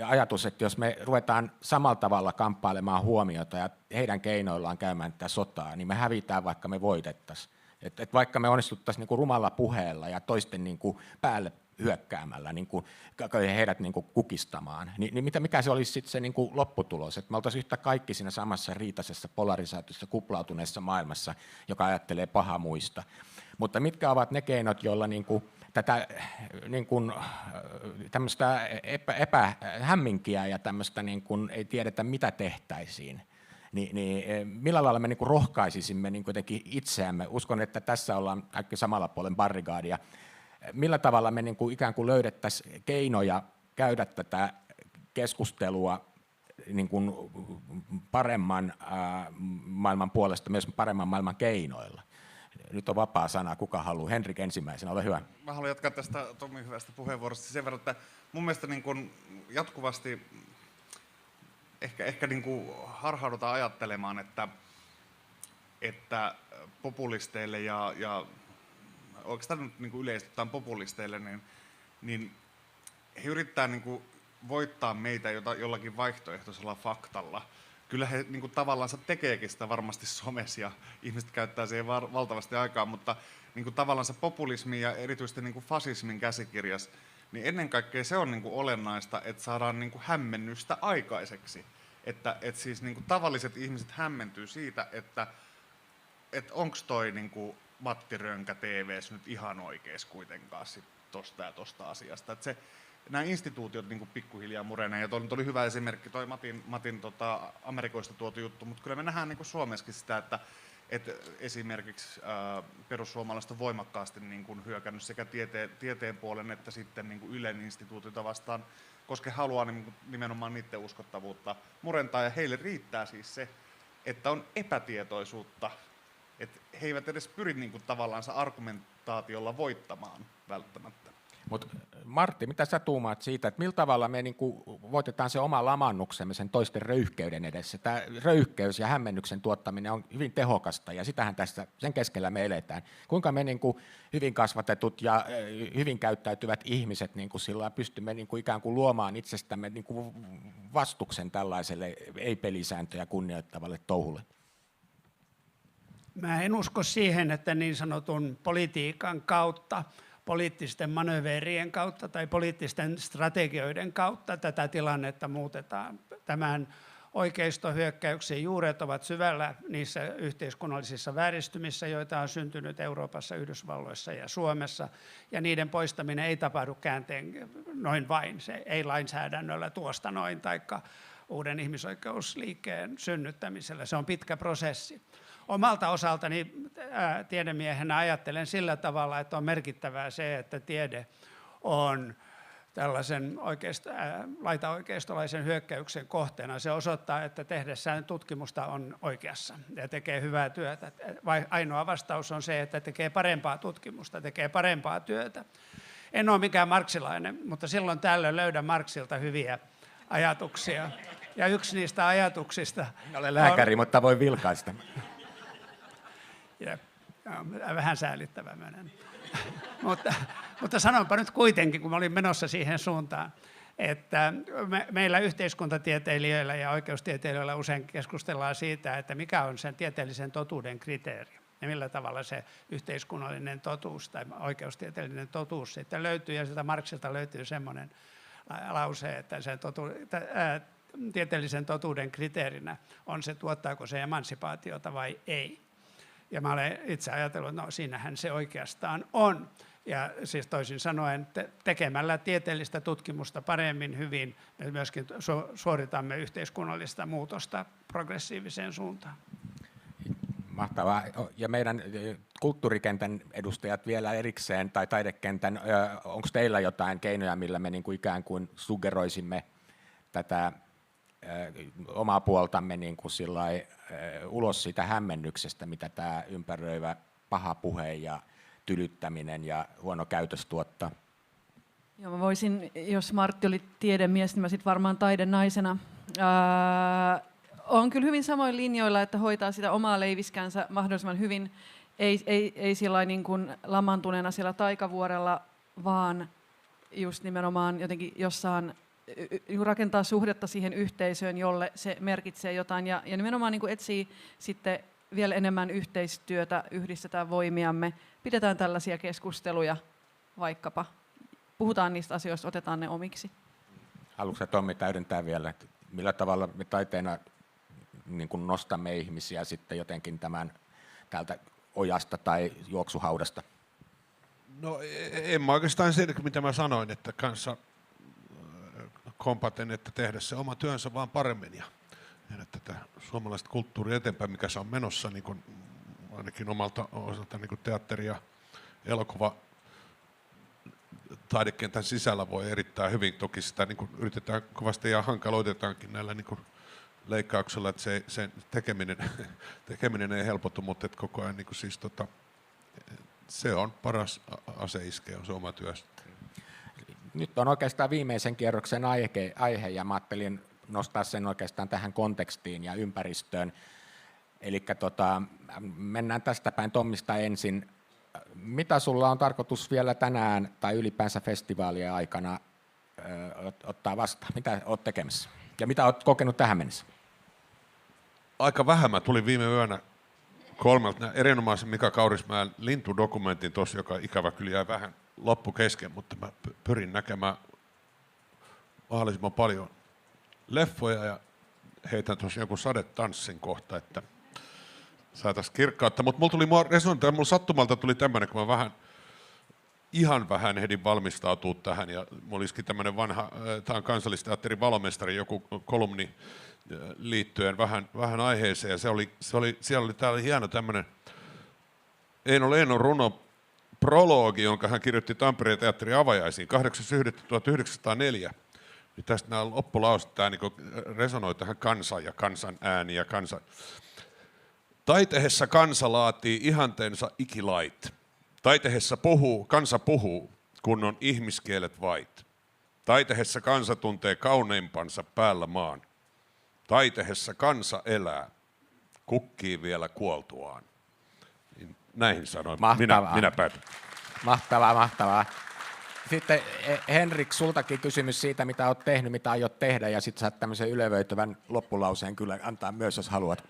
Speaker 1: ajatus, että jos me ruvetaan samalla tavalla kamppailemaan huomiota ja heidän keinoillaan käymään tätä sotaa, niin me hävitään, vaikka me voitettaisiin. Et vaikka me onnistuttaisiin niinku rumalla puheella ja toisten niinku päälle hyökkäämällä niinku heidät niinku kukistamaan, niin mikä se olisi sitten se niinku lopputulos? Että me oltaisiin yhtä kaikki siinä samassa riitaisessa polarisaatiossa kuplautuneessa maailmassa, joka ajattelee paha muista. Mutta mitkä ovat ne keinot, joilla niinku tätä niin kuin, tämmöistä hämminkiä ja tämmöistä niin kuin, ei tiedetä mitä tehtäisiin, niin millä lailla me niin kuin rohkaisisimme niin kuitenkin itseämme? Uskon, että tässä ollaan kaikki samalla puolen barrikaadia. Millä tavalla me niin kuin ikään kuin löydettäisiin keinoja käydä tätä keskustelua niin kuin paremman maailman puolesta, myös paremman maailman keinoilla? Nyt on vapaa sana, kuka haluaa. Henrik ensimmäisenä, ole hyvä.
Speaker 2: Mä haluan jatkaa tästä Tommin hyvästä puheenvuorosta sen verran, että mun mielestä niin kuin jatkuvasti ehkä niin kuin harhaudutaan ajattelemaan, että populisteille ja oikeastaan nyt niin kuin yleisesti populisteille, niin he yrittää niin kuin voittaa meitä jollakin vaihtoehtoisella faktalla. Kyllä he niin kuin tavallaan tekeekin sitä varmasti somessa ja ihmiset käyttää siihen valtavasti aikaa, mutta niin kuin tavallaan populismin ja erityisesti niin kuin fasismin käsikirjas, niin ennen kaikkea se on niin kuin olennaista, että saadaan niin kuin hämmennystä aikaiseksi. Että siis niin kuin tavalliset ihmiset hämmentyy siitä, että onko toi niin kuin Matti Rönkä TV:ssä nyt ihan oikeassa kuitenkaan sit tosta ja tosta asiasta. Että nämä instituutiot niin kuin pikkuhiljaa murenee, ja tuo oli hyvä esimerkki, toi Matin Amerikoista tuotu juttu, mutta kyllä me nähdään niin kuin Suomessakin sitä, että esimerkiksi perussuomalaiset on voimakkaasti niin kuin hyökännyt sekä tieteen puolen että sitten niin kuin Ylen instituutiota vastaan, koska he haluaa niin kuin nimenomaan niiden uskottavuutta murentaa, ja heille riittää siis se, että on epätietoisuutta, että he eivät edes pyri niin kuin tavallaan argumentaatiolla voittamaan välttämättä.
Speaker 1: Mutta Martti, mitä sä tuumaat siitä, että millä tavalla me niinku voitetaan se oma lamannuksemme sen toisten röyhkeyden edessä? Tämä röyhkeys ja hämmennyksen tuottaminen on hyvin tehokasta ja sitähän tässä sen keskellä me eletään. Kuinka me niinku hyvin kasvatetut ja hyvin käyttäytyvät ihmiset niinku sillä pystymme niinku ikään kuin luomaan itsestämme niinku vastuksen tällaiselle ei-pelisääntöjä kunnioittavalle touhulle?
Speaker 3: Mä en usko siihen, että niin sanotun politiikan kautta, poliittisten manööverien kautta tai poliittisten strategioiden kautta tätä tilannetta muutetaan. Tämän oikeistohyökkäyksen juuret ovat syvällä niissä yhteiskunnallisissa vääristymissä, joita on syntynyt Euroopassa, Yhdysvalloissa ja Suomessa, ja niiden poistaminen ei tapahdu käänteen noin vain. Se ei lainsäädännöllä tuosta noin, taikka uuden ihmisoikeusliikkeen synnyttämisellä. Se on pitkä prosessi. Omalta osaltani tiedemiehenä ajattelen sillä tavalla, että on merkittävää se, että tiede on tällaisen laitaoikeistolaisen hyökkäyksen kohteena. Se osoittaa, että tehdessään tutkimusta on oikeassa ja tekee hyvää työtä. Ainoa vastaus on se, että tekee parempaa tutkimusta, tekee parempaa työtä. En ole mikään marksilainen, mutta silloin tällöin löydän Marxilta hyviä ajatuksia. Ja yksi niistä ajatuksista...
Speaker 1: En ole lääkäri, mutta voi vilkaista.
Speaker 3: Vähän säälittävä menen. mutta sanonpa nyt kuitenkin, kun mä olin menossa siihen suuntaan, että meillä yhteiskuntatieteilijöillä ja oikeustieteilijöillä usein keskustellaan siitä, että mikä on sen tieteellisen totuuden kriteeri ja millä tavalla se yhteiskunnallinen totuus tai oikeustieteellinen totuus sitten löytyy. Ja sieltä Marxilta löytyy semmoinen lause, että sen tieteellisen totuuden kriteerinä on se, tuottaako se emansipaatiota vai ei. Ja mä olen itse ajatellut, että no siinähän se oikeastaan on. Ja siis toisin sanoen tekemällä tieteellistä tutkimusta paremmin, hyvin, me myöskin suoritamme yhteiskunnallista muutosta progressiiviseen suuntaan.
Speaker 1: Mahtavaa. Ja meidän kulttuurikentän edustajat vielä erikseen, tai taidekentän, onko teillä jotain keinoja, millä me niin kuin ikään kuin suggeroisimme tätä omaa puoltamme niin kuin sillai, ulos siitä hämmennyksestä, mitä tämä ympäröivä paha puhe ja tylyttäminen ja huono käytös tuottaa?
Speaker 4: Joo, mä voisin, jos Martti oli tiedemies, niin mä sitten varmaan taidenaisena. On kyllä hyvin samoin linjoilla, että hoitaa sitä omaa leiviskänsä mahdollisimman hyvin, ei sillä niin kuin lamantuneena siellä taikavuorella, vaan just nimenomaan jotenkin jossain rakentaa suhdetta siihen yhteisöön, jolle se merkitsee jotain, ja nimenomaan niin kuin etsii sitten vielä enemmän yhteistyötä, yhdistetään voimiamme, pidetään tällaisia keskusteluja vaikkapa, puhutaan niistä asioista, otetaan ne omiksi.
Speaker 1: Haluatko Tommi täydentää vielä, että millä tavalla me taiteena niin kuin nostamme ihmisiä sitten jotenkin tämän täältä ojasta tai juoksuhaudasta?
Speaker 5: No en mä oikeastaan sen, mitä mä sanoin, että kanssa kompaten, että tehdä se oma työnsä vaan paremmin ja tehdä tätä suomalaista kulttuuria eteenpäin, mikä se on menossa, niin kuin ainakin omalta osalta niin kuin teatteri ja elokuva taidekentän sisällä voi erittäin hyvin. Toki sitä niin kuin yritetään kovasti ja hankaloitetaankin näillä niin kuin leikkauksella, että se tekeminen ei helpotu, mutta että koko ajan niin kuin siis se on paras ase iskeä, on se oma työ.
Speaker 1: Nyt on oikeastaan viimeisen kierroksen aihe ja mä ajattelin nostaa sen oikeastaan tähän kontekstiin ja ympäristöön. Eli mennään tästä päin Tommista ensin. Mitä sulla on tarkoitus vielä tänään tai ylipäänsä festivaalien aikana ottaa vastaan? Mitä olet tekemässä? Ja mitä olet kokenut tähän mennessä?
Speaker 5: Aika vähän. Mä tulin viime yönä 3 erinomaisen Mika Kaurismäen lintudokumentin tuossa, joka ikävä kyllä jäi vähän loppu kesken, mutta mä pyrin näkemään mahdollisimman paljon leffoja ja heitän tuossa jonkun sadetanssin kohta, että saataisiin kirkkautta. Mutta mulla sattumalta tuli tämmöinen, kun mä ihan vähän ehdin valmistautua tähän ja mulla olisikin tämmöinen vanha, tämä on Kansallisteatterin valomestari, joku kolumni liittyen vähän aiheeseen ja siellä oli hieno tämmöinen Eino Leenon runo prologi, jonka hän kirjoitti Tampereen teatterin avajaisiin 8.9.1904. Niin tästä nämä loppulauset, tämä niin resonoi tähän kansaan ja kansan ääni ja kansan. Taiteessa kansa laatii ihanteensa ikilait. Taiteessa kansa puhuu, kun on ihmiskielet vait. Taiteessa kansa tuntee kauneimpansa päällä maan. Taiteessa kansa elää, kukkii vielä kuoltuaan. Näihin sanoin. Minä päätän.
Speaker 1: Mahtavaa. Sitten Henrik, sultakin kysymys siitä, mitä olet tehnyt, mitä aiot tehdä, ja sitten saat tämmöisen ylevöityvän loppulauseen kyllä antaa myös, jos haluat.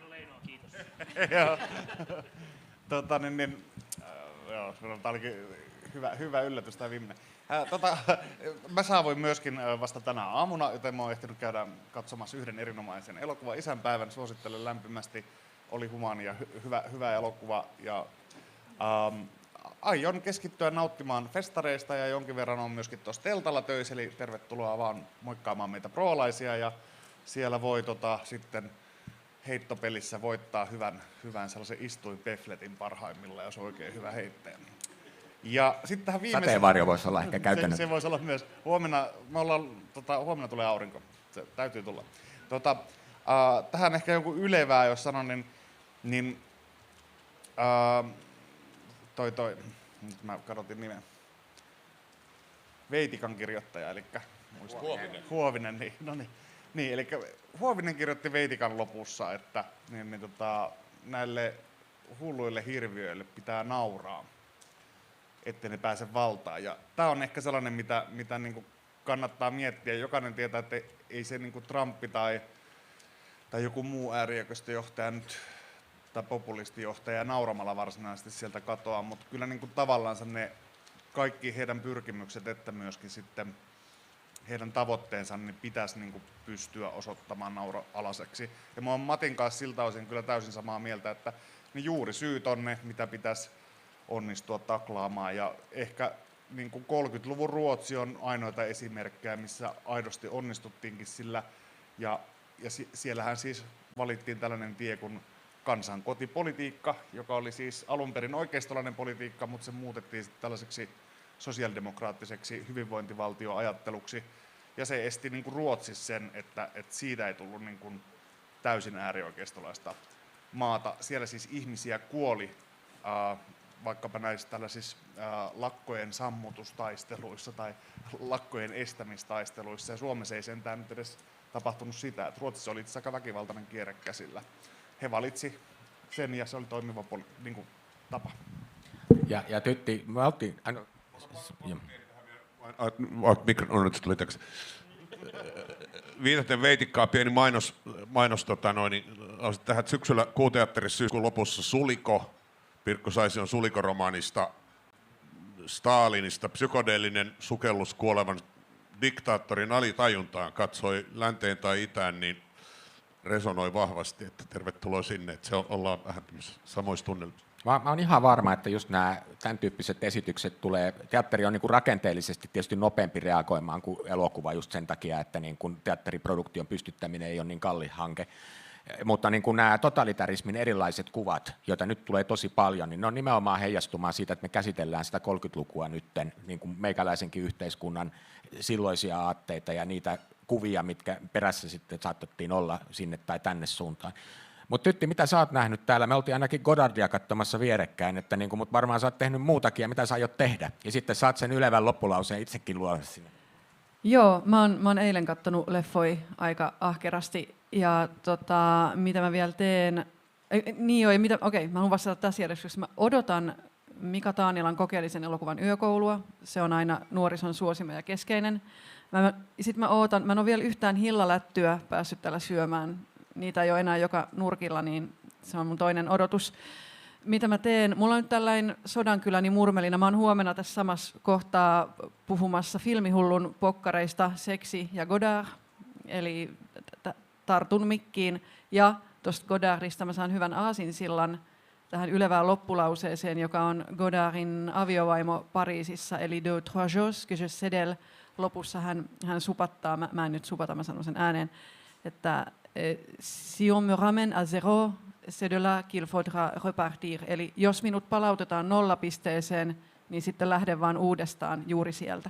Speaker 2: Leino, kiitos. Tämä olikin hyvä yllätys tämä viimeinen. Mä saavuin myöskin vasta tänä aamuna, joten mä oon ehtinyt käydä katsomassa yhden erinomaisen elokuvan Isänpäivän. Suosittelen lämpimästi. Oli humaani ja hyvä elokuva. Ja, aion keskittyä nauttimaan festareista ja jonkin verran on myöskin tuossa teltalla töissä, eli tervetuloa vaan moikkaamaan meitä proolaisia. Ja siellä voi sitten heittopelissä voittaa hyvän sellaisen istuinpefletin parhaimmillaan, jos on oikein hyvä heittäjä. Ja sitten tähän viimeiseen...
Speaker 1: Sateenvarjo voisi olla ehkä käytännön.
Speaker 2: Se voisi olla myös. Huomenna tulee aurinko. Se täytyy tulla. Tähän ehkä joku ylevää, jos sanon, niin nyt mä kadotin nimen. Veitikan kirjoittaja, eli Huovinen, niin, eli Huovinen kirjoitti Veitikan lopussa, että näille hulluille hirviöille pitää nauraa, ettei ne pääse valtaan. Ja tämä on ehkä sellainen, mitä niin kuin kannattaa miettiä. Jokainen tietää, että ei se niin kuin Trump tai joku muu ääriököstöjohtaja nyt tai populistijohtaja nauramalla varsinaisesti sieltä katoaa, mutta kyllä niin kuin tavallaan ne kaikki heidän pyrkimykset, että myöskin sitten heidän tavoitteensa niin pitäisi niin kuin pystyä osoittamaan nauralaiseksi. Ja mä oon Matin kanssa siltä osin kyllä täysin samaa mieltä, että ne juurisyyt on ne, mitä pitäisi onnistua taklaamaan. Ja ehkä niin kuin 30-luvun Ruotsi on ainoita esimerkkejä, missä aidosti onnistuttiinkin sillä. Ja siellähän siis valittiin tällainen tie kuin kansankotipolitiikka, joka oli siis alun perin oikeistolainen politiikka, mutta se muutettiin tällaiseksi sosiaalidemokraattiseksi hyvinvointivaltioajatteluksi. Ja se esti niin kuin Ruotsissa sen, että siitä ei tullut niin kuin täysin äärioikeistolaista maata. Siellä siis ihmisiä kuoli vaikkapa näissä tällaisissa lakkojen sammutustaisteluissa tai lakkojen estämistaisteluissa. Ja Suomessa ei sentään nyt edes tapahtunut sitä, että Ruotsissa oli itse aika väkivaltainen kierre käsillä. He valitsi sen ja se oli toimiva niin kuin tapa.
Speaker 1: Ja Tytti, me oltiin...
Speaker 5: Viitaten Veitikkaa pieni mainos tähän syksyllä Kuuteatterissa syyskuun lopussa Suliko, Pirkko Saision Suliko-romaanista, Stalinista, psykodeellinen sukellus kuolevan diktaattorin alitajuntaan, katsoi länteen tai itään, niin resonoi vahvasti, että tervetuloa sinne, että ollaan vähän samoissa tunnelmissa.
Speaker 1: Mä oon ihan varma, että just nämä tämän tyyppiset esitykset tulee, teatteri on niin kuin rakenteellisesti tietysti nopeampi reagoimaan kuin elokuva just sen takia, että niin kuin teatteriproduktion pystyttäminen ei ole niin kallis hanke. Mutta niin kuin nämä totalitarismin erilaiset kuvat, joita nyt tulee tosi paljon, niin ne on nimenomaan heijastumaan siitä, että me käsitellään sitä 30-lukua nytten, niin kuin meikäläisenkin yhteiskunnan silloisia aatteita ja niitä kuvia, mitkä perässä sitten saatettiin olla sinne tai tänne suuntaan. Mutta Tytti, mitä sä oot nähnyt täällä? Me oltiin ainakin Godardia katsomassa vierekkäin, että niin kuin, mutta varmaan sä oot tehnyt muutakin ja mitä sä aiot tehdä. Ja sitten saat sen ylevän loppulauseen itsekin luoda sinne.
Speaker 4: Joo, mä oon eilen kattonut leffoi aika ahkerasti ja mitä mä vielä teen. Mä haluan vastata tässä järjestyksessä. Mä odotan Mika Taanilan kokeellisen elokuvan Yökoulua. Se on aina nuorison suosima ja keskeinen. Mä en ole vielä yhtään hillalättyä päässyt täällä syömään. Niitä ei ole enää joka nurkilla, niin se on mun toinen odotus. Mitä mä teen? Mulla on nyt tällainen Sodankyläni murmelina. Mä oon huomenna tässä samassa kohtaa puhumassa filmihullun pokkareista Seksi ja Godard. Eli tartun mikkiin. Ja tuosta Godardista mä saan hyvän aasinsillan tähän ylevään loppulauseeseen, joka on Godardin aviovaimo Pariisissa, eli Deux trois jours que je cédelle. Lopussa hän supattaa, mä en nyt supata, mä sanon sen ääneen, että si on me ramène à zéro, c'est de là qu'il faudra repartir. Eli jos minut palautetaan nollapisteeseen, niin sitten lähden vaan uudestaan juuri sieltä.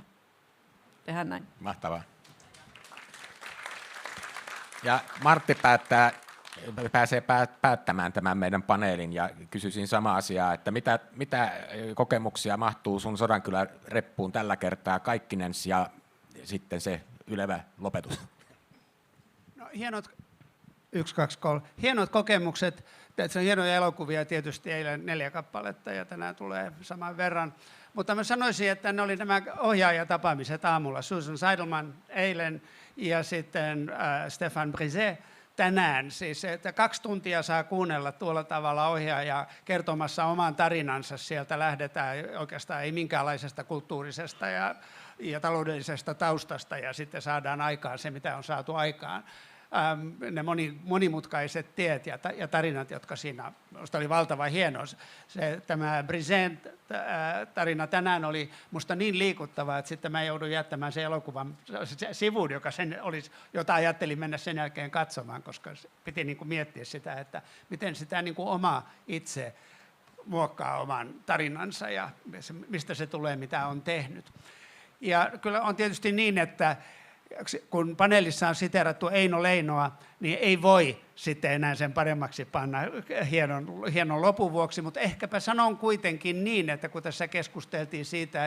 Speaker 4: Tehdään näin.
Speaker 1: Mahtavaa. Ja Martti pääsee päättämään tämän meidän paneelin ja kysyisin sama asiaa, että mitä kokemuksia mahtuu sun Sodankylä-reppuun tällä kertaa kaikkinens ja sitten se ylevä lopetus?
Speaker 3: No, hienot kokemukset. Se on hienoja elokuvia, tietysti eilen 4 kappaletta ja tänään tulee saman verran. Mutta mä sanoisin, että ne oli nämä ohjaajatapaamiset aamulla. Susan Seidelman eilen ja sitten Stéphane Brisé tänään. Siis, että 2 tuntia saa kuunnella tuolla tavalla ohjaajaa kertomassa oman tarinansa. Sieltä lähdetään oikeastaan ei minkäänlaisesta kulttuurisesta ja taloudellisesta taustasta ja sitten saadaan aikaan se, mitä on saatu aikaan. Ne monimutkaiset tiet ja tarinat, jotka siinä oli valtavan hieno. Tämä Brisén tarina tänään oli musta niin liikuttava, että sitten mä joudun jättämään sen elokuvan sivuun, jota ajattelin mennä sen jälkeen katsomaan, koska piti niin kuin miettiä sitä, että miten sitä niin kuin oma itse muokkaa oman tarinansa ja mistä se tulee, mitä on tehnyt. Ja kyllä on tietysti niin, että kun paneelissa on siteerattu Eino Leinoa, niin ei voi sitten enää sen paremmaksi panna hienon lopun vuoksi, mutta ehkäpä sanon kuitenkin niin, että kun tässä keskusteltiin siitä,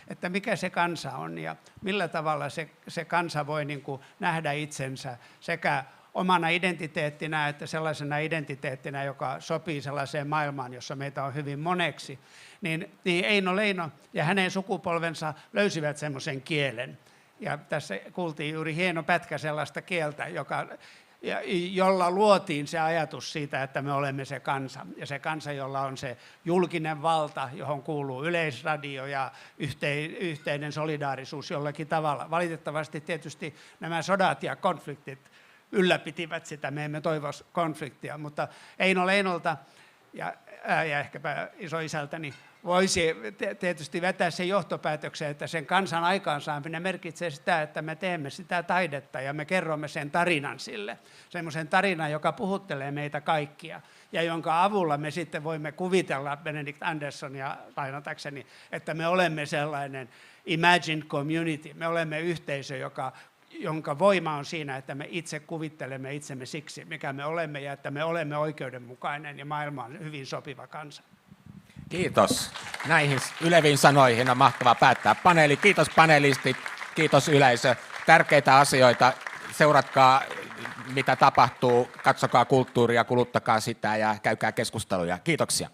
Speaker 3: että mikä se kansa on ja millä tavalla se kansa voi niin kuin nähdä itsensä sekä omana identiteettinä että sellaisena identiteettinä, joka sopii sellaiseen maailmaan, jossa meitä on hyvin moneksi, niin Eino Leino ja hänen sukupolvensa löysivät semmoisen kielen. Ja tässä kuultiin juuri hieno pätkä sellaista kieltä, jolla luotiin se ajatus siitä, että me olemme se kansa. Ja se kansa, jolla on se julkinen valta, johon kuuluu yleisradio ja yhteinen solidaarisuus jollakin tavalla. Valitettavasti tietysti nämä sodat ja konfliktit ylläpitivät sitä, me emme toivo konfliktia, mutta Eino Leinolta ja ehkäpä isoisältäni voisi tietysti vetää sen johtopäätöksen, että sen kansan aikaansaaminen merkitsee sitä, että me teemme sitä taidetta ja me kerromme sen tarinan sille. Semmoisen tarinan, joka puhuttelee meitä kaikkia ja jonka avulla me sitten voimme kuvitella Benedict Andersonia lainatakseni, että me olemme sellainen imagined community, me olemme yhteisö, jonka voima on siinä, että me itse kuvittelemme itsemme siksi, mikä me olemme ja että me olemme oikeudenmukainen ja maailmaan hyvin sopiva kansa.
Speaker 1: Kiitos. Näihin yleviin sanoihin on mahtavaa päättää paneeli. Kiitos panelistit, kiitos yleisö. Tärkeitä asioita. Seuratkaa, mitä tapahtuu, katsokaa kulttuuria, kuluttakaa sitä ja käykää keskusteluja. Kiitoksia.